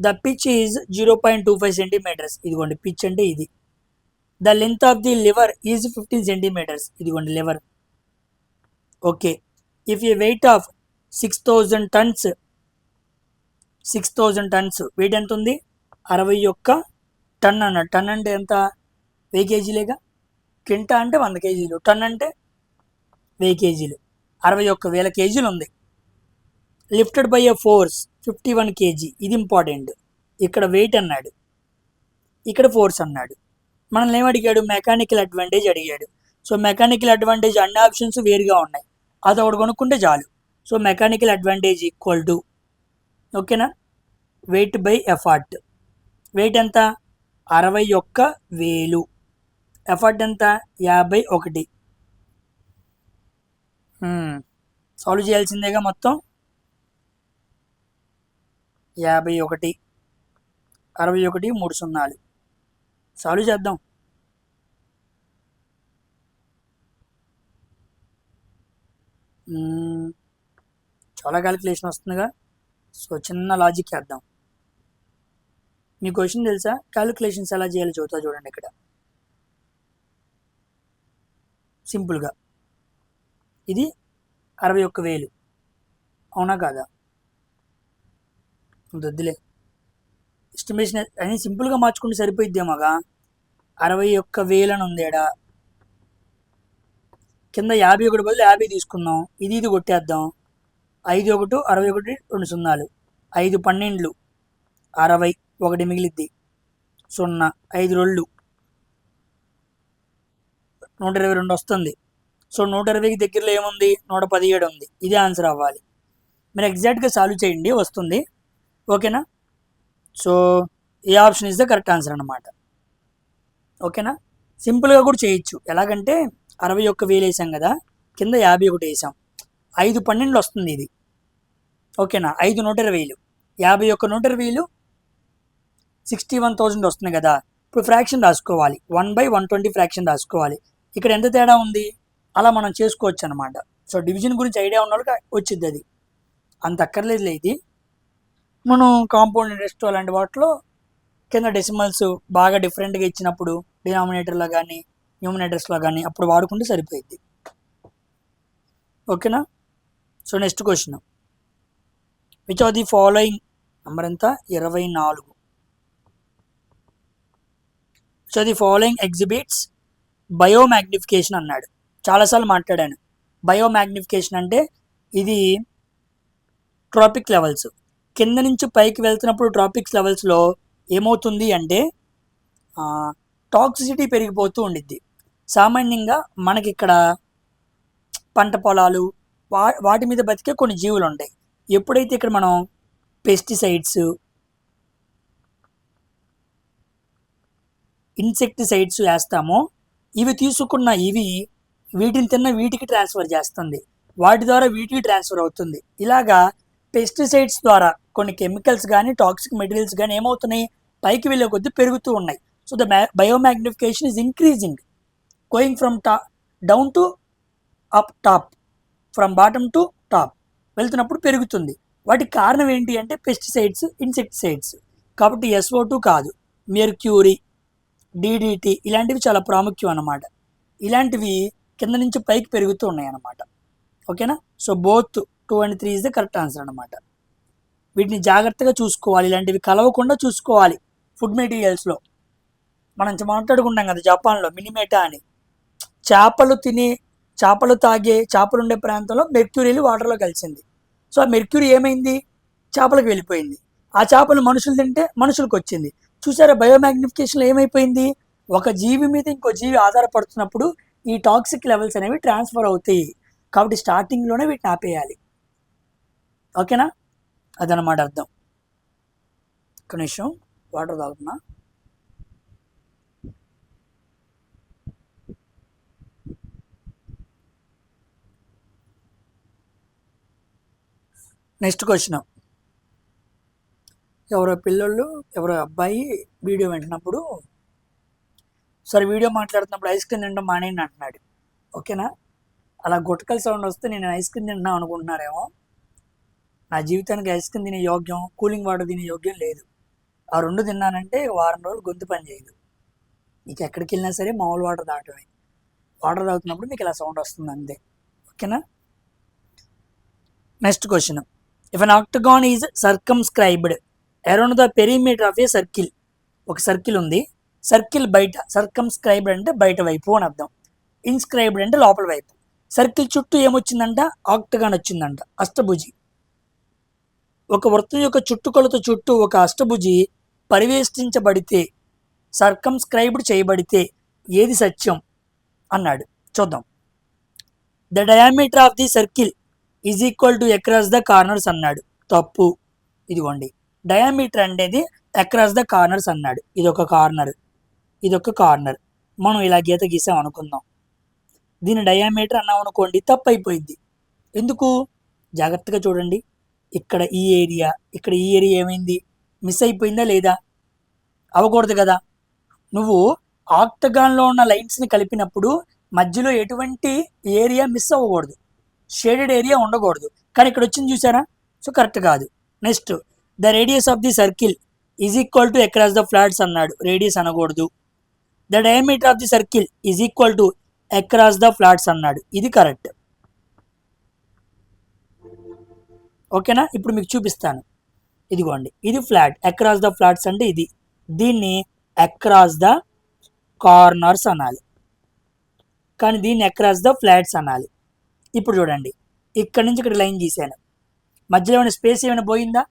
the pitch is 0.25 centimetres. ఇదిగోండి పిచ్ అంటే ఇది. The length of the liver is 15 centimetres. ఇదిగోండి lever. Okay, if a weight of 6000 tons, 6000 tons weight ఎంత ఉంది? 61 టన్ అన్న. టన్ అంటే ఎంత? 1000 కేజీలేగా. కింటా అంటే 100 కేజీలు, టన్ అంటే 1000 కేజీలు. 61,000 కేజీలు ఉంది. Lifted by a force 51 KG. ఇది ఇంపార్టెంట్. ఇక్కడ వెయిట్ అన్నాడు, ఇక్కడ ఫోర్స్ అన్నాడు. మనల్ని ఏమడిగాడు? మెకానికల్ అడ్వాంటేజ్ అడిగాడు. సో మెకానికల్ అడ్వాంటేజ్ అన్ని ఆప్షన్స్ వేరుగా ఉన్నాయి, అది ఒకటి కొనుక్కుంటే చాలు. So mechanical advantage equal to, ఓకేనా, వెయిట్ బై ఎఫర్ట్. వెయిట్ ఎంత? 61,000. ఎఫర్ట్ ఎంత? 51. సాల్వ్ చేయాల్సిందేగా మొత్తం. 51, 61, 3 సున్నాలు. సాల్వ్ చేద్దాం. చాలా క్యాలిక్యులేషన్ వస్తుందిగా. సో చిన్న లాజిక్ చేద్దాం. మీ క్వశ్చన్ తెలుసా? క్యాలిక్యులేషన్స్ ఎలా చేయాలో చూద్దా చూడండి. ఇక్కడ సింపుల్గా ఇది 61,000, అవునా కాదా? వద్దులే, ఎస్టిమేషన్ అని సింపుల్గా మార్చుకుంటే సరిపోయిద్దేమోగా. 61,000 అని ఉంది ఏడా. కింద 51 బదులు 50 తీసుకుందాం. ఇది కొట్టేద్దాం. 5 1 61, 2 సున్నాలు. 5 12, 60, 1 మిగిలిద్ది. 0, 5 2, 122 వస్తుంది. సో 120కి దగ్గరలో ఏముంది? 117 ఉంది. ఇదే ఆన్సర్ అవ్వాలి. మీరు ఎగ్జాక్ట్గా సాల్వ్ చేయండి, వస్తుంది. ఓకేనా. So A option is the correct answer అన్నమాట. ఓకేనా, సింపుల్గా కూడా చేయొచ్చు. ఎలాగంటే 61,000 వేసాం కదా, కింద 51 వేసాం. 5 12 వస్తుంది ఇది. ఓకేనా, 5 120,000, 51 120,000, 61,000 వస్తుంది కదా. ఇప్పుడు ఫ్రాక్షన్ రాసుకోవాలి. 1/120 ఫ్రాక్షన్ రాసుకోవాలి. ఇక్కడ ఎంత తేడా ఉంది? అలా మనం చేసుకోవచ్చు అనమాట. సో డివిజన్ గురించి ఐడియా ఉన్న వాళ్ళకి వచ్చింది. అది అంత అక్కర్లేదులే. ఇది మనం కాంపౌండ్ ఇంట్రెస్ట్ అలాంటి వాటిలో కింద డెసిమల్స్ బాగా డిఫరెంట్గా ఇచ్చినప్పుడు డినామినేటర్లో కానీ న్యూమినేటర్స్లో కానీ అప్పుడు వాడుకుంటే సరిపోయింది. ఓకేనా. So next question, which are the following, number ఎంత? 24. Which are the following exhibits biomagnification అన్నాడు. చాలాసార్లు మాట్లాడాను. బయోమాగ్నిఫికేషన్ అంటే ఇది ట్రాపిక్ లెవెల్స్. కింద నుంచి పైకి వెళ్తున్నప్పుడు ట్రాపిక్స్ లెవెల్స్లో ఏమవుతుంది అంటే టాక్సిసిటీ పెరిగిపోతూ ఉండిద్ది. సామాన్యంగా మనకి ఇక్కడ పంట పొలాలు వాటి మీద బతికే కొన్ని జీవులు ఉంటాయి. ఎప్పుడైతే ఇక్కడ మనం పెస్టిసైడ్స్, ఇన్సెక్టిసైడ్స్ వేస్తామో ఇవి తీసుకున్న వీటిని తిన్న వీటికి ట్రాన్స్ఫర్ చేస్తుంది, వాటి ద్వారా వీటికి ట్రాన్స్ఫర్ అవుతుంది. ఇలాగా పెస్టిసైడ్స్ ద్వారా కొన్ని కెమికల్స్ కానీ టాక్సిక్ మెటీరియల్స్ కానీ ఏమవుతున్నాయి? పైకి వెళ్ళే కొద్దీ పెరుగుతూ ఉన్నాయి. So the biomagnification is increasing, going from down to up top, from bottom to top వెళ్తున్నప్పుడు పెరుగుతుంది. వాటికి కారణం ఏంటి అంటే పెస్టిసైడ్స్, ఇన్సెక్టిసైడ్స్. కాబట్టి SO2 కాదు, మెర్క్యూరీ, DDT ఇలాంటివి చాలా ప్రాముఖ్యం అన్నమాట. ఇలాంటివి కింద నుంచి పైకి పెరుగుతూ ఉన్నాయి అన్నమాట. ఓకేనా. So both 2 and 3 is the correct answer అన్నమాట. వీటిని జాగ్రత్తగా చూసుకోవాలి, ఇలాంటివి కలవకుండా చూసుకోవాలి. ఫుడ్ మెటీరియల్స్లో మనం మాట్లాడుకుంటాం కదా, జపాన్లో మినిమేటా అని. చేపలు తాగే చేపలు ఉండే ప్రాంతంలో మెర్క్యూరీలు వాటర్లో కలిసింది. సో ఆ మెర్క్యూరీ ఏమైంది? చేపలకు వెళ్ళిపోయింది. ఆ చేపలు మనుషులు తింటే మనుషులకు వచ్చింది. చూసారా, బయోమాగ్నిఫికేషన్లో ఏమైపోయింది? ఒక జీవి మీద ఇంకో జీవి ఆధారపడుతున్నప్పుడు ఈ టాక్సిక్ లెవెల్స్ అనేవి ట్రాన్స్ఫర్ అవుతాయి. కాబట్టి స్టార్టింగ్లోనే వీటిని ఆపేయాలి. ఓకేనా, అదనమాట అర్థం. ఒక నిమిషం వాటర్ తాగుతున్నా. నెక్స్ట్ క్వశ్చన్, ఎవరో పిల్లలు ఎవరో అబ్బాయి వీడియో వింటున్నప్పుడు, సరే వీడియో మాట్లాడుతున్నప్పుడు ఐస్ క్రీమ్ తినడం మానేయండి అంటున్నాడు. ఓకేనా, అలా గుట్టకల సౌండ్ వస్తే నేను ఐస్ క్రీమ్ తింటున్నా అనుకుంటున్నారేమో. నా జీవితానికి ఐస్ క్రీమ్ తినే యోగ్యం, కూలింగ్ వాటర్ తినే యోగ్యం లేదు. ఆ రెండు తిన్నానంటే వారం రోజులు గొంతు పని చేయదు. మీకు ఎక్కడికి వెళ్ళినా సరే మామూలు వాటర్ తాగటమే. వాటర్ తాగుతున్నప్పుడు మీకు ఇలా సౌండ్ వస్తుంది అంతే. ఓకేనా. Next question, if an octagon is circumscribed around the perimeter of a circle. ఒక సర్కిల్ ఉంది, సర్కిల్ బయట, సర్కమ్స్క్రైబ్డ్ అంటే బయట వైపు అని అర్థం, ఇన్స్క్రైబ్డ్ అంటే లోపల వైపు. సర్కిల్ చుట్టూ ఏమొచ్చిందంట, ఆక్టగాన్ వచ్చిందంట, అష్టభుజి. ఒక వృత్తం యొక్క చుట్టుకొలత చుట్టూ ఒక అష్టభుజి పరివేష్టించబడితే, సర్కమ్స్క్రైబ్డ్ చేయబడితే ఏది సత్యం అన్నాడు. చూద్దాం. The diameter of the circle is equal to across the corners అన్నాడు. తప్పు. ఇదిగోండి, డయామీటర్ అనేది అక్రాస్ ద కార్నర్స్ అన్నాడు. ఇదొక కార్నర్, ఇదొక కార్నర్. మనం ఇలా గీత గీసాం అనుకుందాం, దీని డయామీటర్ అన్నాం అనుకోండి, తప్పు అయిపోయింది. ఎందుకు? జాగ్రత్తగా చూడండి. ఇక్కడ ఈ ఏరియా, ఇక్కడ ఈ ఏరియా ఏమైంది, మిస్ అయిపోయిందా లేదా? అవ్వకూడదు కదా. నువ్వు ఆక్టగాన్లో ఉన్న లైన్స్ని కలిపినప్పుడు మధ్యలో ఎటువంటి ఏరియా మిస్ అవ్వకూడదు, షేడెడ్ ఏరియా ఉండకూడదు. కానీ ఇక్కడ వచ్చింది చూసారా, సో కరెక్ట్ కాదు. Next, the radius of the circle is equal to across the flats అన్నాడు. రేడియస్ అనకూడదు. The diameter of the circle is equal to across the flats అన్నాడు. ఇది కరెక్ట్. ఓకేనా. ఇప్పుడు మీకు చూపిస్తాను. ఇదిగోండి, ఇది ఫ్లాట్, అక్రాస్ ద ఫ్లాట్స్ అంటే ఇది. దీన్ని అక్రాస్ ద కార్నర్స్ అనాలి, కానీ దీన్ని అక్రాస్ ద ఫ్లాట్స్ అనాలి. ఇప్పుడు చూడండి, ఇక్కడ నుంచి ఇక్కడ లైన్ గీసాను, మధ్యలో ఏమైనా స్పేస్ ఏమైనా పోయిందా,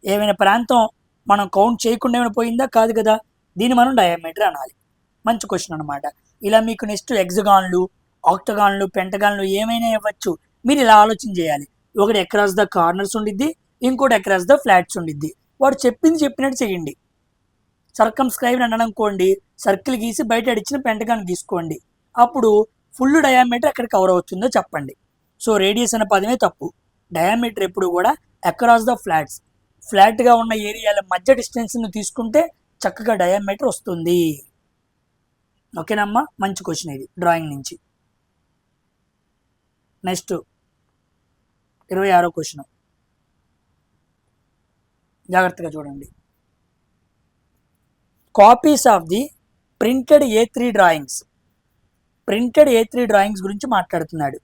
ఏమైనా ప్రాంతం మనం కౌంట్ చేయకుండా ఏమైనా పోయిందా? కాదు కదా. దీన్ని మనం డయామీటర్ అనాలి. మంచి క్వశ్చన్ అనమాట. ఇలా మీకు నెక్స్ట్ ఎగ్జగాన్లు, ఆక్టగాన్లు, పెంటగాన్లు ఏమైనా ఇవ్వచ్చు. మీరు ఇలా ఆలోచన చేయాలి. ఒకటి అక్రాస్ ద కార్నర్స్ ఉండిద్ది, ఇంకోటి అక్రాస్ ద ఫ్లాట్స్ ఉండిద్ది. వాడు చెప్పింది చెప్పినట్టు చేయండి. సర్కమ్స్క్రైబ్ అని అనుకోండి, సర్కిల్ గీసి బయట అడిచిన పెంటగాన్ గీసుకోండి. అప్పుడు ఫుల్ డయామీటర్ ఎక్కడ కవర్ అవుతుందో చెప్పండి. సో రేడియస్ అనే పదమే తప్పు. డయామీటర్ ఎప్పుడు కూడా అక్రాస్ ద ఫ్లాట్స్, ఫ్లాట్గా ఉన్న ఏరియాల మధ్య డిస్టెన్స్ని తీసుకుంటే చక్కగా డయామీటర్ వస్తుంది. ఓకేనమ్మా, మంచి క్వశ్చన్ ఇది డ్రాయింగ్ నుంచి. నెక్స్ట్ 26వ క్వశ్చన్, జాగ్రత్తగా చూడండి. Copies of the printed A3 drawings, printed A3 drawings గురించి మాట్లాడుతున్నాడు.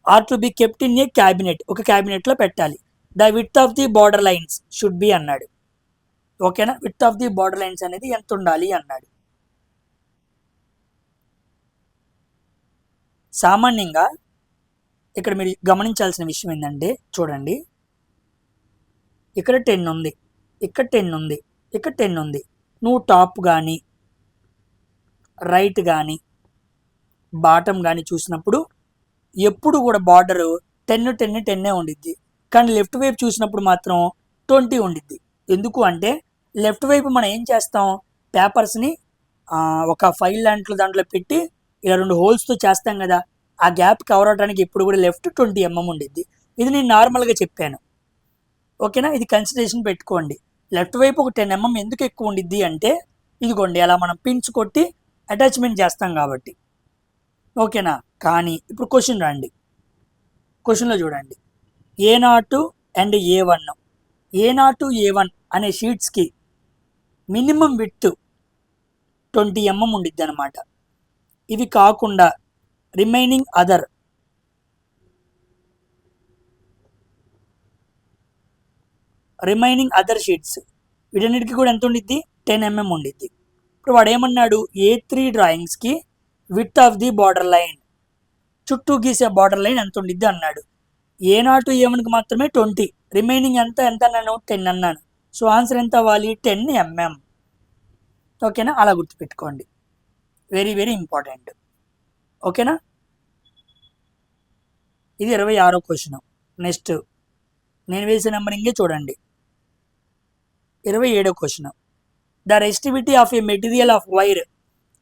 Are to be kept in a cabinet, ఒక క్యాబినెట్లో పెట్టాలి. The width of the border lines should be అన్నాడు. ఓకేనా, width of the border lines అనేది ఎంత ఉండాలి అన్నాడు. సామాన్యంగా ఇక్కడ మీరు గమనించాల్సిన విషయం ఏంటంటే, చూడండి, ఇక్కడ 10 ఉంది, ఇక్కడ 10 ఉంది, ఇక్కడ 10 ఉంది. నువ్వు టాప్ కానీ రైట్ కానీ బాటమ్ కానీ చూసినప్పుడు ఎప్పుడు కూడా బార్డరు 10 ఉండిద్ది. కానీ లెఫ్ట్ వైపు చూసినప్పుడు మాత్రం 20 ఉండిద్ది. ఎందుకు అంటే లెఫ్ట్ వైపు మనం ఏం చేస్తాం, పేపర్స్ని ఒక ఫైల్ దాంట్లో పెట్టి ఇలా 2 హోల్స్తో చేస్తాం కదా, ఆ గ్యాప్ కవర్ అవడానికి ఎప్పుడు కూడా లెఫ్ట్ 20 mm ఉండిద్ది. ఇది నేను నార్మల్గా చెప్పాను. ఓకేనా, ఇది కన్సిడరేషన్ పెట్టుకోండి. లెఫ్ట్ వైపు ఒక 10 mm ఎందుకు ఎక్కువ ఉండిద్ది అంటే, ఇదిగోండి అలా మనం పిన్స్ కొట్టి అటాచ్మెంట్ చేస్తాం కాబట్టి. ఓకేనా. కానీ ఇప్పుడు క్వశ్చన్ రండి, క్వశ్చన్లో చూడండి, A0 and A1, A0 A1 అనే షీట్స్కి మినిమం విడ్త్ 20 mm ఉండిద్ది అనమాట. ఇవి కాకుండా రిమైనింగ్ అదర్ షీట్స్ వీటన్నిటికీ కూడా ఎంత ఉండిద్ది, 10 mm ఉండిద్ది. ఇప్పుడు వాడు ఏమన్నాడు, A3 డ్రాయింగ్స్కి width of the border line, చుట్టూ గీసే బార్డర్ లైన్ ఎంత ఉండిద్ది అన్నాడు. A0 A1కి మాత్రమే 20, రిమైనింగ్ ఎంత అన్నాను, 10 అన్నాను. సో ఆన్సర్ ఎంత అవ్వాలి, 10 mm. ఓకేనా, అలా గుర్తుపెట్టుకోండి, వెరీ వెరీ ఇంపార్టెంట్. ఓకేనా, ఇది 26వ క్వశ్చన్. నెక్స్ట్ నేను వేసే నెంబరింగే చూడండి. 27వ question. The resistivity of a material of wire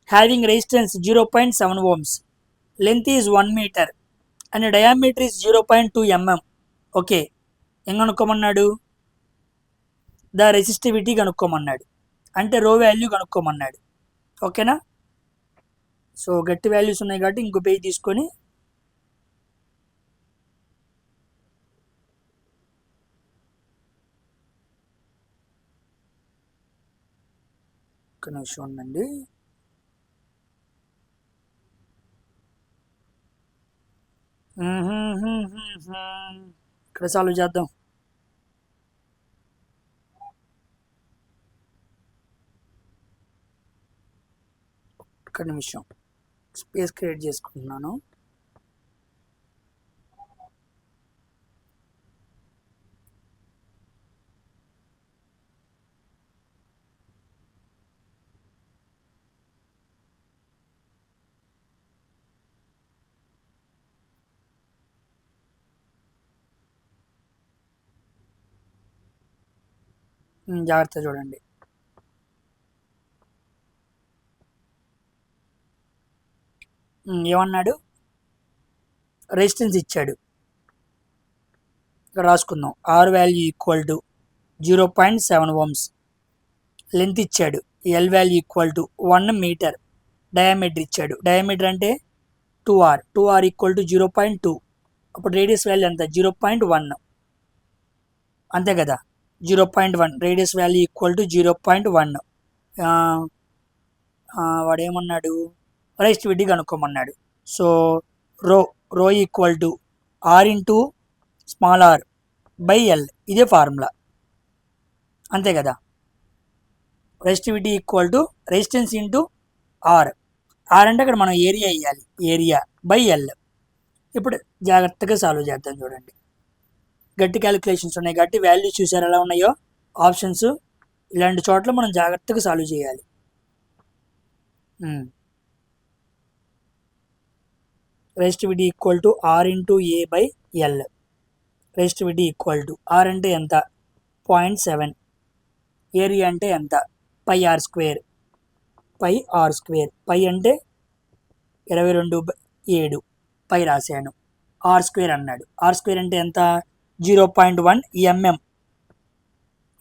having resistance 0.7 ohms, length is 1 meter and diameter is 0.2 mm. Okay, ఏం కనుక్కోమన్నాడు? ద రెసిస్టివిటీ కనుక్కోమన్నాడు, అంటే రో వాల్యూ కనుక్కోమన్నాడు. ఓకేనా? సో గట్టి వాల్యూస్ ఉన్నాయి కాబట్టి ఇంకో పేజ్ తీసుకొని ఒక నిమిషం ఉండండి. ఇక్కడ సాల్వ్ చేద్దాం. ఒక్క నిమిషం స్పేస్ క్రియేట్ చేసుకుంటున్నాను. జాగ్రత్త చూడండి. ఏమన్నాడు? రెసిస్టెన్స్ ఇచ్చాడు. ఇక్కడ రాసుకుందాం. R value equal to 0.7 ohms, length ఇచ్చాడు. L value equal to 1 meter, diameter ఇచ్చాడు. డయామీటర్ అంటే 2r, 2r ఈక్వల్ టు 0.2. అప్పుడు రేడియస్ వాల్యూ ఎంత? 0.1. అంతే కదా, 0.1. Radius value equal to 0.1. వాడు ఏమన్నాడు? రెసిస్టివిటీ కనుక్కోమన్నాడు. So rho equal to R into small R by L, ఇదే ఫార్ములా. అంతే కదా, resistivity equal to resistance into R. R అంటే అక్కడ మనం ఏరియా వేయాలి, ఏరియా బై ఎల్. ఇప్పుడు జాగ్రత్తగా సాల్వ్ చేద్దాం. చూడండి, గట్టి క్యాలిక్యులేషన్స్ ఉన్నాయి కాబట్టి వాల్యూస్ చూసారు ఎలా ఉన్నాయో ఆప్షన్స్. ఇలాంటి చోట్ల మనం జాగ్రత్తగా సాల్వ్ చేయాలి. Resistivity equal to R into A by L. Resistivity equal to R అంటే ఎంత? 0.7. ఏరియా అంటే ఎంత? Pi R square. Pi R square. Pi అంటే 22/7. పై రాశాను. ఆర్ స్క్వేర్ అన్నాడు. ఆర్ స్క్వేర్ అంటే ఎంత? 0.1 mm.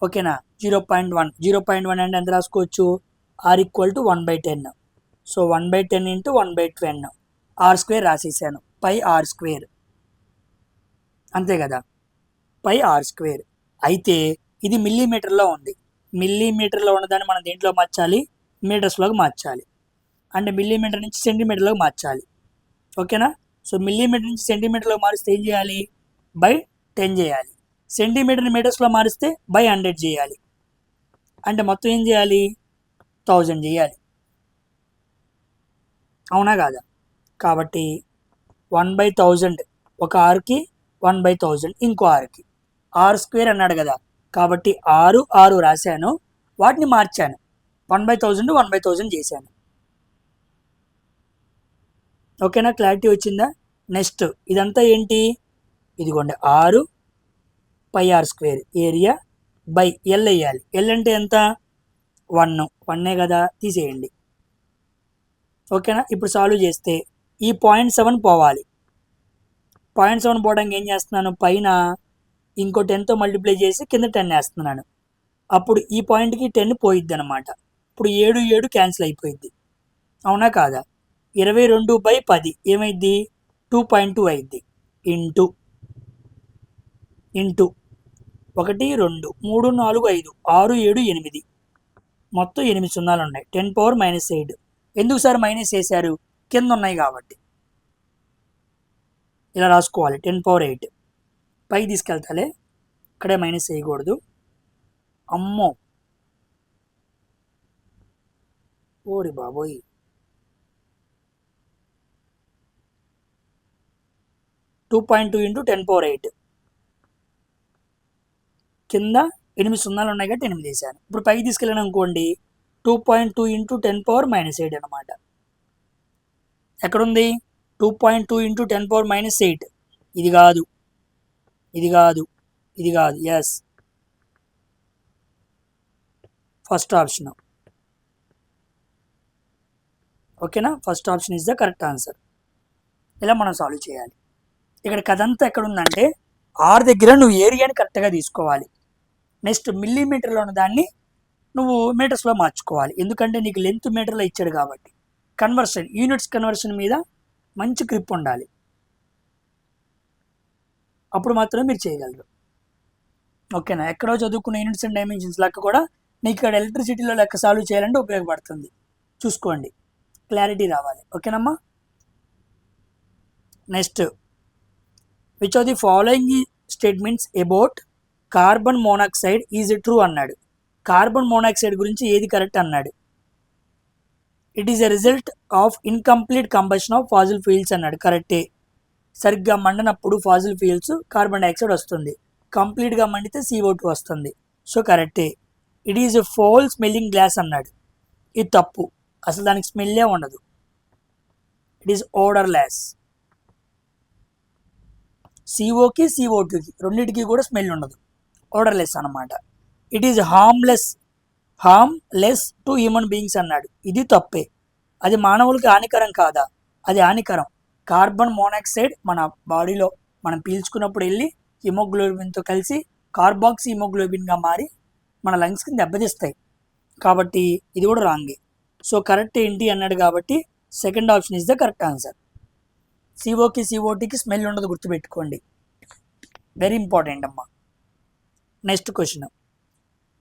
ఓకేనా? 0.1. 0.1 అంటే ఎంత రాసుకోవచ్చు? R equal to 1/10. So 1/10 into 1/10. R square రాసేసాను. Pi R square. అంతే కదా, పై ఆర్ స్క్వేర్. అయితే ఇది మిల్లీమీటర్లో ఉంది. మిల్లీమీటర్లో ఉన్నదాన్ని మనం దేంట్లో మార్చాలి? మీటర్స్లోకి మార్చాలి. అంటే మిల్లీమీటర్ నుంచి సెంటీమీటర్లోకి మార్చాలి. ఓకేనా? సో మిల్లీమీటర్ నుంచి సెంటీమీటర్లోకి మారిస్తే ఏం చేయాలి? బై 10 చేయాలి. సెంటీమీటర్ని మీటర్స్లో మారిస్తే బై 100 చేయాలి. అంటే మొత్తం ఏం చేయాలి? 1000 చేయాలి. అవునా కాదా? కాబట్టి 1/1000 ఒక ఆరుకి, 1/1000 ఇంకో ఆరుకి. ఆర్ స్క్వేర్ అన్నాడు కదా, కాబట్టి 6 రాశాను, వాటిని మార్చాను. 1/1000 1/1000 చేశాను. ఓకేనా? క్లారిటీ వచ్చిందా? నెక్స్ట్ ఇదంతా ఏంటి? ఇదిగోండి 6 pi R square area by L వేయాలి. ఎల్ అంటే ఎంత? 1 కదా, తీసేయండి. ఓకేనా? ఇప్పుడు సాల్వ్ చేస్తే ఈ 0.7 పోవాలి. 0.7 పోవడానికి ఏం చేస్తున్నాను? పైన ఇంకో 10తో మల్టిప్లై చేసి కింద 10 వేస్తున్నాను. అప్పుడు ఈ పాయింట్కి 10 పోయిద్ది అనమాట. ఇప్పుడు 7 క్యాన్సిల్ అయిపోయింది. అవునా కాదా? 22/10 ఏమైద్ది? 2.2 అయింది. ఇంటూ 1 2 3 4 5 6 7 8 మొత్తం 8 సున్నాలు ఉన్నాయి. 10⁻⁸. ఎందుకు సార్ మైనస్ చేశారు? కింద ఉన్నాయి కాబట్టి. ఇలా రాసుకోవాలి. 10⁸. పైకి తీసుకెళ్తాలే, ఇక్కడే మైనస్ చేయకూడదు. అమ్మో, ఓరి బాబోయ్. Two 2.2 into 10⁸. కింద 8 సున్నాలు ఉన్నాయి కాబట్టి 8 వేసాను. ఇప్పుడు పైకి తీసుకెళ్ళాను అనుకోండి, 2.2 ఇంటూ 10⁻⁸ అనమాట. ఎక్కడుంది? 2.2 ఇంటూ 10⁻⁸. ఇది కాదు, ఇది కాదు, ఇది కాదు. Yes, first option. ఓకేనా, first option is the correct answer. ఇలా మనం సాల్వ్ చేయాలి. ఇక్కడ కథ అంతా ఎక్కడ ఉందంటే ఆర్ దగ్గర నువ్వు ఏరియాని కరెక్ట్గా తీసుకోవాలి. నెక్స్ట్ మిల్లీమీటర్లో ఉన్న దాన్ని నువ్వు మీటర్స్లో మార్చుకోవాలి, ఎందుకంటే నీకు లెంత్ మీటర్లో ఇచ్చాడు కాబట్టి. కన్వర్షన్, యూనిట్స్ కన్వర్షన్ మీద మంచి గ్రిప్ ఉండాలి, అప్పుడు మాత్రమే మీరు చేయగలరు. ఓకేనా, ఎక్కడో చదువుకున్న యూనిట్స్ అండ్ డైమెన్షన్స్ లెక్క కూడా నీకు ఇక్కడ ఎలక్ట్రిసిటీలో లెక్క సాల్వ్ చేయాలంటే ఉపయోగపడుతుంది. చూసుకోండి, క్లారిటీ రావాలి. ఓకేనమ్మా. Next, which of the following statements about carbon monoxide is true అన్నాడు. కార్బన్ మోనాక్సైడ్ గురించి ఏది కరెక్ట్ అన్నాడు. It is a result of incomplete combustion of fossil fuels అన్నాడు. కరెక్టే, సరిగ్గా మండనప్పుడు ఫాజిల్ ఫ్యూయల్స్ కార్బన్ డైఆక్సైడ్ వస్తుంది, కంప్లీట్గా మండితే CO2 వస్తుంది. సో కరెక్టే. It is a foul smelling glass అన్నాడు. ఇది తప్పు, అసలు దానికి స్మెల్లే ఉండదు. It is ఓడర్లెస్. CO2కి రెండింటికి కూడా స్మెల్ ఉండదు, ఓడర్లెస్ అన్నమాట. It is harmless to human beings అన్నాడు. ఇది తప్పే, అది మానవులకి హానికరం కాదా, అది హానికరం. కార్బన్ మోనాక్సైడ్ మన బాడీలో మనం పీల్చుకున్నప్పుడు వెళ్ళి హిమోగ్లోబిన్తో కలిసి కార్బాక్సీ హిమోగ్లోబిన్గా మారి మన లంగ్స్కి దెబ్బతీస్తాయి, కాబట్టి ఇది కూడా రాంగే. సో కరెక్ట్ ఏంటి అన్నాడు కాబట్టి second option is the correct answer. CO2కి స్మెల్ ఉండదు, గుర్తుపెట్టుకోండి, వెరీ ఇంపార్టెంట్ అమ్మా. Next question,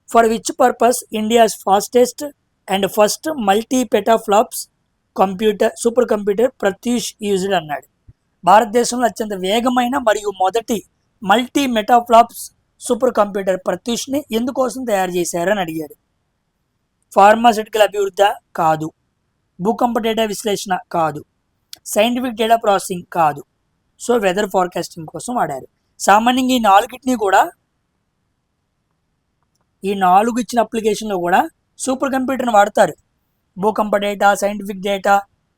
for which purpose India's fastest and first multi petaflops supercomputer Pratyush used అన్నాడు. భారతదేశంలో అత్యంత వేగమైన మరియు మొదటి మల్టీ మెటాఫ్లాప్స్ సూపర్ కంప్యూటర్ ప్రత్యూష్ని ఎందుకోసం తయారు చేశారని అడిగాడు. ఫార్మాస్యూటికల్ అభివృద్ధి కాదు, భూకంప డేటా విశ్లేషణ కాదు, సైంటిఫిక్ డేటా ప్రాసెసింగ్ కాదు, సో వెదర్ ఫార్కాస్టింగ్ కోసం వాడారు. సామాన్యంగా ఈ నాలుగు ఇచ్చిన అప్లికేషన్లో కూడా సూపర్ కంప్యూటర్ని వాడతారు. భూకంప డేటా, సైంటిఫిక్ డేటా,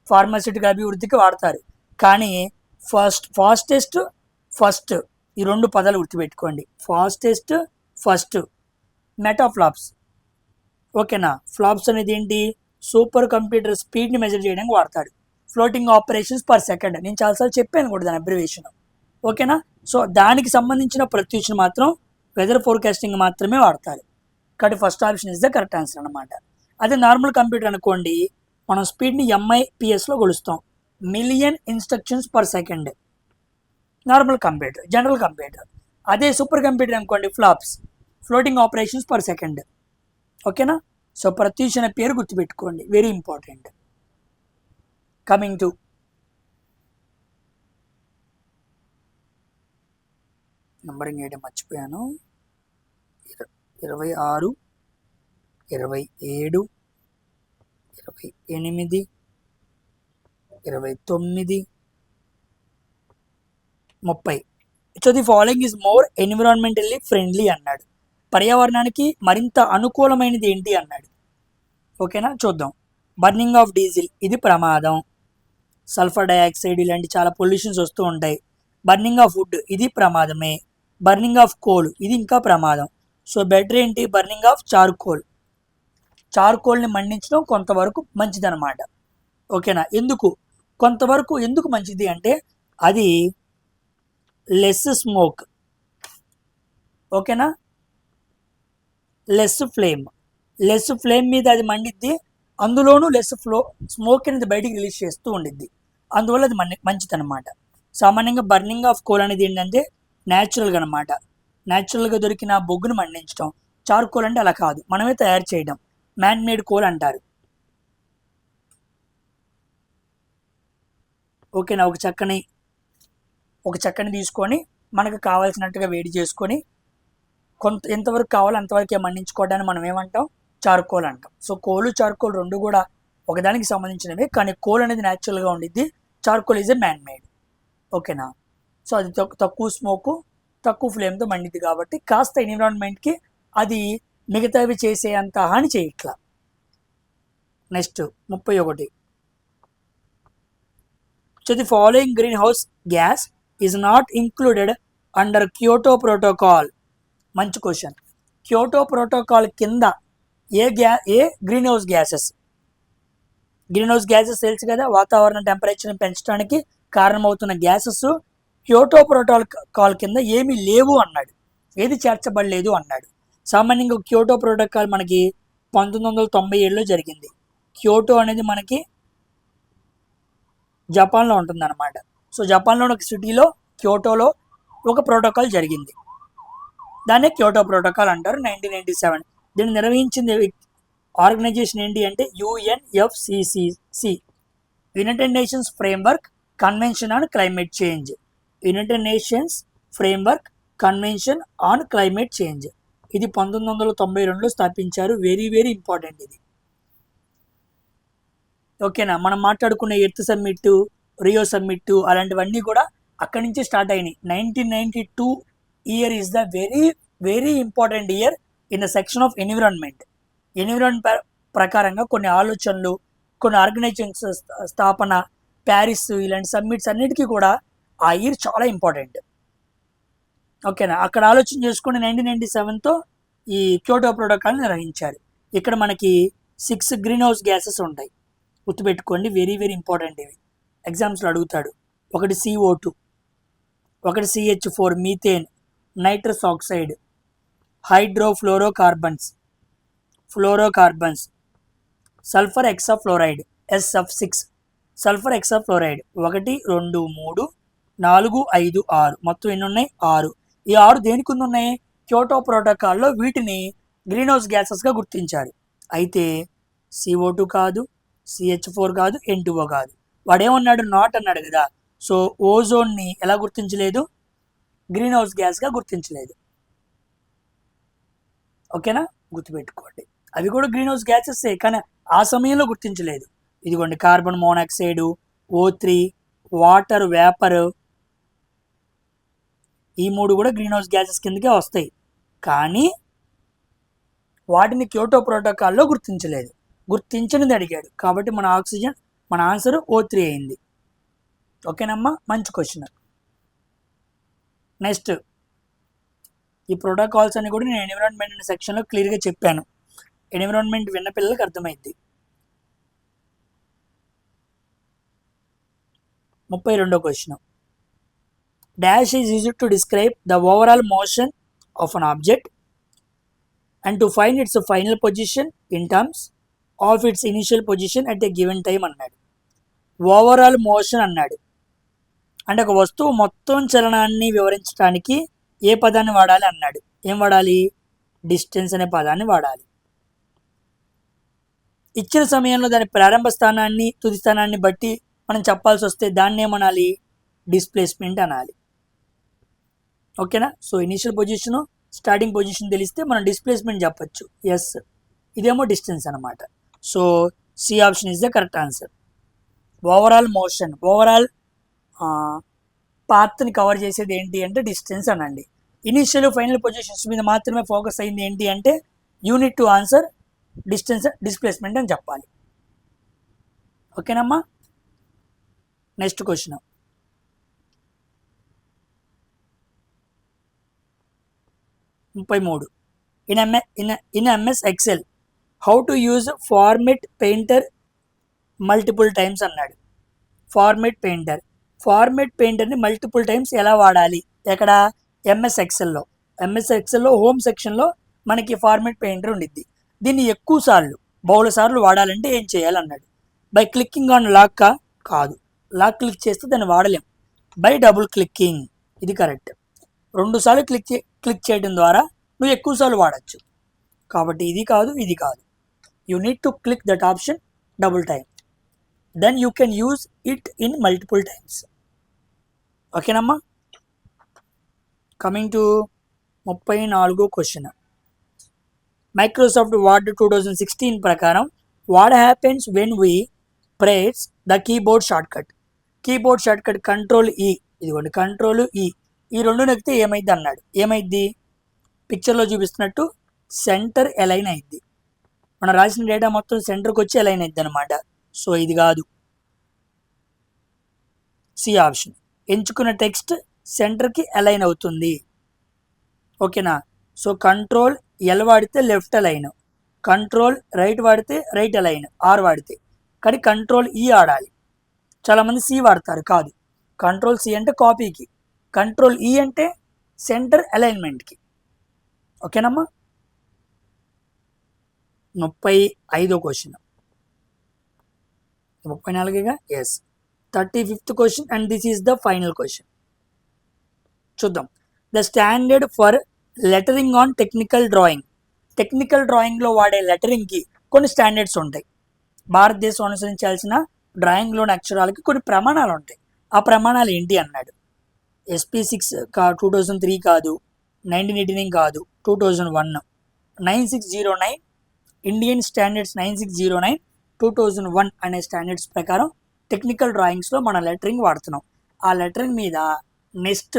ఫార్మాస్యూటికల్ అభివృద్ధికి వాడతారు. కానీ ఫస్ట్ ఈ రెండు పదాలు గుర్తుపెట్టుకోండి, ఫస్ట్ మెటాఫ్లాప్స్. ఓకేనా, ఫ్లాప్స్ అనేది ఏంటి, సూపర్ కంప్యూటర్ స్పీడ్ని మెజర్ చేయడానికి వాడతాడు. ఫ్లోటింగ్ ఆపరేషన్స్ పర్ సెకండ్, నేను చాలాసార్లు చెప్పాను కూడా దాని అబ్రివేషన్. ఓకేనా, సో దానికి సంబంధించిన ప్రత్యూషను మాత్రం వెదర్ ఫోర్కాస్టింగ్ మాత్రమే వాడతారు. కాబట్టి first option is the correct answer అనమాట. అదే నార్మల్ కంప్యూటర్ అనుకోండి, మనం స్పీడ్ని MIPSలో కొలుస్తాం, million instructions per second, normal computer, general computer. అదే సూపర్ కంప్యూటర్ అనుకోండి, flops, floating operations per second. ఓకేనా, సో ప్రత్యూష్ అనే పేరు గుర్తుపెట్టుకోండి, very important. Coming to numbering ఏంటో మర్చిపోయాను. 26, 27, 28, 29, 30. So the following is more environmentally friendly అన్నాడు. పర్యావరణానికి మరింత అనుకూలమైనది ఏంటి అన్నాడు. ఓకేనా, చూద్దాం. బర్నింగ్ ఆఫ్ డీజిల్, ఇది ప్రమాదం. సల్ఫర్ డైఆక్సైడ్ ఇలాంటి చాలా పొల్యూషన్స్ వస్తూ ఉంటాయి. బర్నింగ్ ఆఫ్ వుడ్, ఇది ప్రమాదమే. బర్నింగ్ ఆఫ్ కోల్, ఇది ఇంకా ప్రమాదం. సో బెటర్ ఏంటి, బర్నింగ్ ఆఫ్ చార్కోల్ని మండించడం కొంతవరకు మంచిదన్నమాట. ఓకేనా, కొంతవరకు ఎందుకు మంచిది అంటే అది లెస్ స్మోక్. ఓకేనా, లెస్ ఫ్లేమ్ మీద అది మండిద్ది, అందులోనూ లెస్ స్మోక్ అనేది బయటికి రిలీజ్ చేస్తూ ఉండిద్ది, అందువల్ల అది మంచిది అనమాట. సామాన్యంగా బర్నింగ్ ఆఫ్ కోల్ అనేది ఏంటంటే న్యాచురల్గా అనమాట, న్యాచురల్గా దొరికిన బొగ్గును మండించడం. చార్కోల్ అంటే అలా కాదు, మనమే తయారు చేయడం, మ్యాన్ మేడ్ కోల్ అంటారు. ఓకేనా, ఒక చెక్కని తీసుకొని మనకు కావాల్సినట్టుగా వేడి చేసుకొని ఎంతవరకు కావాలో అంతవరకే మండించుకోవడానికి మనం ఏమంటాం, చార్కోల్ అంటాం. సో కోలు చార్కోల్ రెండు కూడా ఒకదానికి సంబంధించినవే, కానీ కోల్ అనేది న్యాచురల్గా ఉండిద్ది, charcoal is a man made. ఓకేనా, సో అది తక్కువ స్మోకు, తక్కువ ఫ్లేమ్తో మండిద్ది కాబట్టి కాస్త ఎన్విరాన్మెంట్కి అది మిగతావి చేసే అంత హాని చేయట్లా. Next 31. So the following green house gas is not included under Kyoto protocol మంచి క్వశ్చన్. క్యోటో ప్రోటోకాల్ కింద ఏ గ్రీన్ హౌస్ గ్యాసెస్ తెలుసు కదా, వాతావరణ టెంపరేచర్ని పెంచడానికి కారణమవుతున్న గ్యాసెస్ క్యోటో ప్రోటోకాల్ కింద ఏమీ లేవు అన్నాడు, ఏది చేర్చబడలేదు అన్నాడు. సామాన్యంగా క్యోటో ప్రోటోకాల్ మనకి 1997లో జరిగింది. క్యోటో అనేది మనకి జపాన్లో ఉంటుంది అనమాట. సో జపాన్లో ఒక సిటీలో క్యోటోలో ఒక ప్రోటోకాల్ జరిగింది, దాన్నే క్యోటో ప్రోటోకాల్ అంటారు. 1997 దీన్ని నిర్వహించింది ఆర్గనైజేషన్ ఏంటి అంటే UNFCCC, United nations framework convention on climate change. United nations framework convention on climate change. ఇది 1992లో స్థాపించారు. వెరీ వెరీ ఇంపార్టెంట్ ఇది. ఓకేనా, మనం మాట్లాడుకునే ఎర్త్ సమ్మిట్, రియో సమ్మిట్ అలాంటివన్నీ కూడా అక్కడి నుంచి స్టార్ట్ అయినాయి. 1992 year is the very very important year in the section of environment. Environment ప్రకారంగా కొన్ని ఆలోచనలు, కొన్ని ఆర్గనైజేషన్స్ స్థాపన, ప్యారిస్ ఇలాంటి సమ్మిట్స్ అన్నిటికీ కూడా ఆ ఇయర్ చాలా ఇంపార్టెంట్. ఓకేనా, అక్కడ ఆలోచన చేసుకుని 1997తో ఈ క్యోటో ప్రోటోకాల్ని నిర్వహించారు. ఇక్కడ మనకి 6 గ్రీన్ హౌస్ గ్యాసెస్ ఉంటాయి, గుర్తుపెట్టుకోండి. వెరీ వెరీ ఇంపార్టెంట్ ఇవి, ఎగ్జామ్స్లో అడుగుతాడు. ఒకటి CO2, ఒకటి CH4 methane, nitrous oxide, హైడ్రోఫ్లోరోకార్బన్స్, sulphur hexafluoride SF6, sulphur hexafluoride 1 2 3 4 5 6, మొత్తం ఎన్ని ఉన్నాయి? 6. ఈ 6 దేనికి ఉన్నాయి? క్యోటో ప్రోటోకాల్లో వీటిని గ్రీన్ హౌస్ గ్యాసెస్గా గుర్తించారు. అయితే CO2 కాదు, CH4 కాదు, N2O కాదు. వాడేమన్నాడు? నాట్ అన్నాడు కదా. సో ఓజోన్ని ఎలా గుర్తించలేదు? గ్రీన్ హౌస్ గ్యాస్గా గుర్తించలేదు. ఓకేనా, గుర్తుపెట్టుకోండి. అవి కూడా గ్రీన్ హౌస్ గ్యాసెస్, కానీ ఆ సమయంలో గుర్తించలేదు. ఇదిగోండి, carbon monoxide, O3, water vapour, ఈ 3 కూడా గ్రీన్ హౌస్ గ్యాసెస్ కిందకే వస్తాయి. కానీ వాటిని క్యోటో ప్రోటోకాల్లో గుర్తించలేదు. గుర్తించనిది అడిగాడు కాబట్టి మన ఆన్సర్ O3 అయింది. ఓకేనమ్మా, మంచి క్వశ్చన్. నెక్స్ట్, ఈ ప్రోటోకాల్స్ అని కూడా నేను ఎన్విరాన్మెంట్ అనే సెక్షన్లో క్లియర్గా చెప్పాను. ఎన్విరాన్మెంట్ విన్న పిల్లలకు అర్థమైంది. 32వ question. Dash is used to describe the overall motion of an object and to find its final position in terms of its initial position at a given time అన్నాడు. ఓవరాల్ మోషన్ అన్నాడు అంటే ఒక వస్తువు మొత్తం చలనాన్ని వివరించడానికి ఏ పదాన్ని వాడాలి అన్నాడు. ఏం వాడాలి? డిస్టెన్స్ అనే పదాన్ని వాడాలి. ఇచ్చిన సమయంలో దాని ప్రారంభ స్థానాన్ని, తుది స్థానాన్ని బట్టి మనం చెప్పాల్సి వస్తే దాన్ని ఏమనాలి? డిస్ప్లేస్మెంట్ అనాలి. ఓకేనా, so initial position, starting position తెలిస్తే మనం డిస్ప్లేస్మెంట్ చెప్పచ్చు. ఎస్, ఇదేమో డిస్టెన్స్ అనమాట. So C option is the correct answer. Overall motion, overall పాత్ని కవర్ చేసేది ఏంటి అంటే డిస్టెన్స్ అనండి. ఇనిషియల్ ఫైనల్ పొజిషన్స్ మీద మాత్రమే ఫోకస్ అయింది ఏంటి అంటే unit to answer distance, displacement అని చెప్పాలి. ఓకేనమ్మా, next question. In MS Excel how to use format painter multiple times అన్నాడు. ఫార్మెట్ పెయింటర్ని మల్టిపుల్ టైమ్స్ ఎలా వాడాలి? ఎక్కడ? MS Excelలో హోమ్ సెక్షన్లో మనకి ఫార్మెట్ పెయింటర్ ఉండిద్ది. దీన్ని ఎక్కువ సార్లు, బహుళ సార్లు వాడాలంటే ఏం చేయాలన్నాడు. బై క్లిక్కింగ్ ఆన్ లాక్ కాదు, లాక్ క్లిక్ చేస్తే దాన్ని వాడలేం. బై డబుల్ క్లిక్కింగ్, ఇది కరెక్ట్. 2 సార్లు క్లిక్ చేయడం ద్వారా నువ్వు ఎక్కువ సార్లు వాడచ్చు. కాబట్టి ఇది కాదు, ఇది కాదు. You need to click that option double time, then you can use it in multiple times. ఓకేనమ్మా, కమింగ్ టు 34వ క్వశ్చన్. మైక్రోసాఫ్ట్ వర్డ్ 2016 ప్రకారం what happens when we press the keyboard shortcut? Keyboard shortcut Ctrl+E, ఇదిగోండి Ctrl+E, ఈ 2 నొక్కితే ఏమైంది అన్నాడు. ఏమైద్ది? పిక్చర్లో చూపిస్తున్నట్టు సెంటర్ అలైన్ అయింది. మనం రాసిన డేటా మొత్తం సెంటర్కి వచ్చి అలైన్ అయింది అనమాట. సో ఇది కాదు, సి ఆప్షన్. ఎంచుకున్న టెక్స్ట్ సెంటర్కి అలైన్ అవుతుంది. ఓకేనా, సో కంట్రోల్ ఎల్ వాడితే లెఫ్ట్ అలైన్, కంట్రోల్ రైట్ వాడితే రైట్ అలైన్, ఆర్ వాడితే. కానీ కంట్రోల్ ఈ ఆడాలి. చాలామంది సి వాడతారు, కాదు. కంట్రోల్ సి అంటే కాపీకి, కంట్రోల్ ఈ అంటే సెంటర్ అలైన్మెంట్కి. ఓకేనమ్మా. 35వ క్వశ్చన్, 34గా, yes. 35th question and this is the final question. చూద్దాం. The standard for lettering on technical drawing. Technical డ్రాయింగ్లో వాడే లెటరింగ్కి కొన్ని స్టాండర్డ్స్ ఉంటాయి. భారతదేశం అనుసరించాల్సిన డ్రాయింగ్లోని అక్షరాలకి కొన్ని ప్రమాణాలు ఉంటాయి. ఆ ప్రమాణాలు ఏంటి అన్నాడు. SP6 2003 కాదు, 1989 కాదు, 2001. 9609 ఇండియన్ స్టాండర్డ్స్ 9609 2001 అనే స్టాండర్డ్స్ ప్రకారం టెక్నికల్ డ్రాయింగ్స్లో మన లెటరింగ్ వాడుతున్నాం. ఆ లెటరింగ్ మీద నెక్స్ట్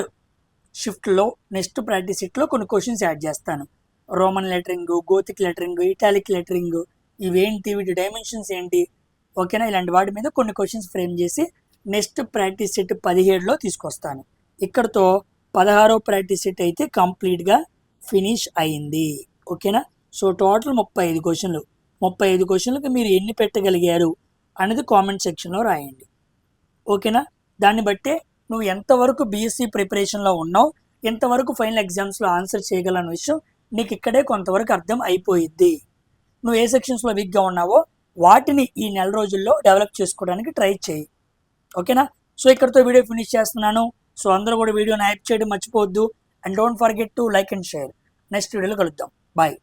షిఫ్ట్లో, నెక్స్ట్ ప్రాక్టీస్ షీట్లో కొన్ని క్వశ్చన్స్ యాడ్ చేస్తాను. Roman lettering, Gothic lettering, italic lettering, ఇవేంటి, వీటి డైమెన్షన్స్ ఏంటి, ఓకేనా, ఇలాంటి వాటి మీద కొన్ని క్వశ్చన్స్ ఫ్రేమ్ చేసి నెక్స్ట్ ప్రాక్టీస్ సెట్ 17లో తీసుకొస్తాను. ఇక్కడతో 16వ ప్రాక్టీస్ సెట్ అయితే కంప్లీట్గా ఫినిష్ అయింది. ఓకేనా. సో టోటల్ 35 క్వశ్చన్లు. 35 క్వశ్చన్లకు మీరు ఎన్ని పెట్టగలిగారు అనేది కామెంట్ సెక్షన్లో రాయండి. ఓకేనా. దాన్ని బట్టే నువ్వు ఎంతవరకు బీఎస్సీ ప్రిపరేషన్లో ఉన్నావు, ఎంతవరకు ఫైనల్ ఎగ్జామ్స్లో ఆన్సర్ చేయగలన్న విషయం నీకు ఇక్కడే కొంతవరకు అర్థం అయిపోయిద్ది. నువ్వు ఏ సెక్షన్స్లో వీక్గా ఉన్నావో వాటిని ఈ నెల రోజుల్లో డెవలప్ చేసుకోవడానికి ట్రై చేయి. ఓకేనా. సో ఇక్కడితో వీడియో ఫినిష్ చేస్తున్నాను. సో అందరూ కూడా వీడియోని హైప్ చేయడం మర్చిపోవద్దు. And don't forget to like and share. Next వీడియోలో కలుద్దాం. బాయ్.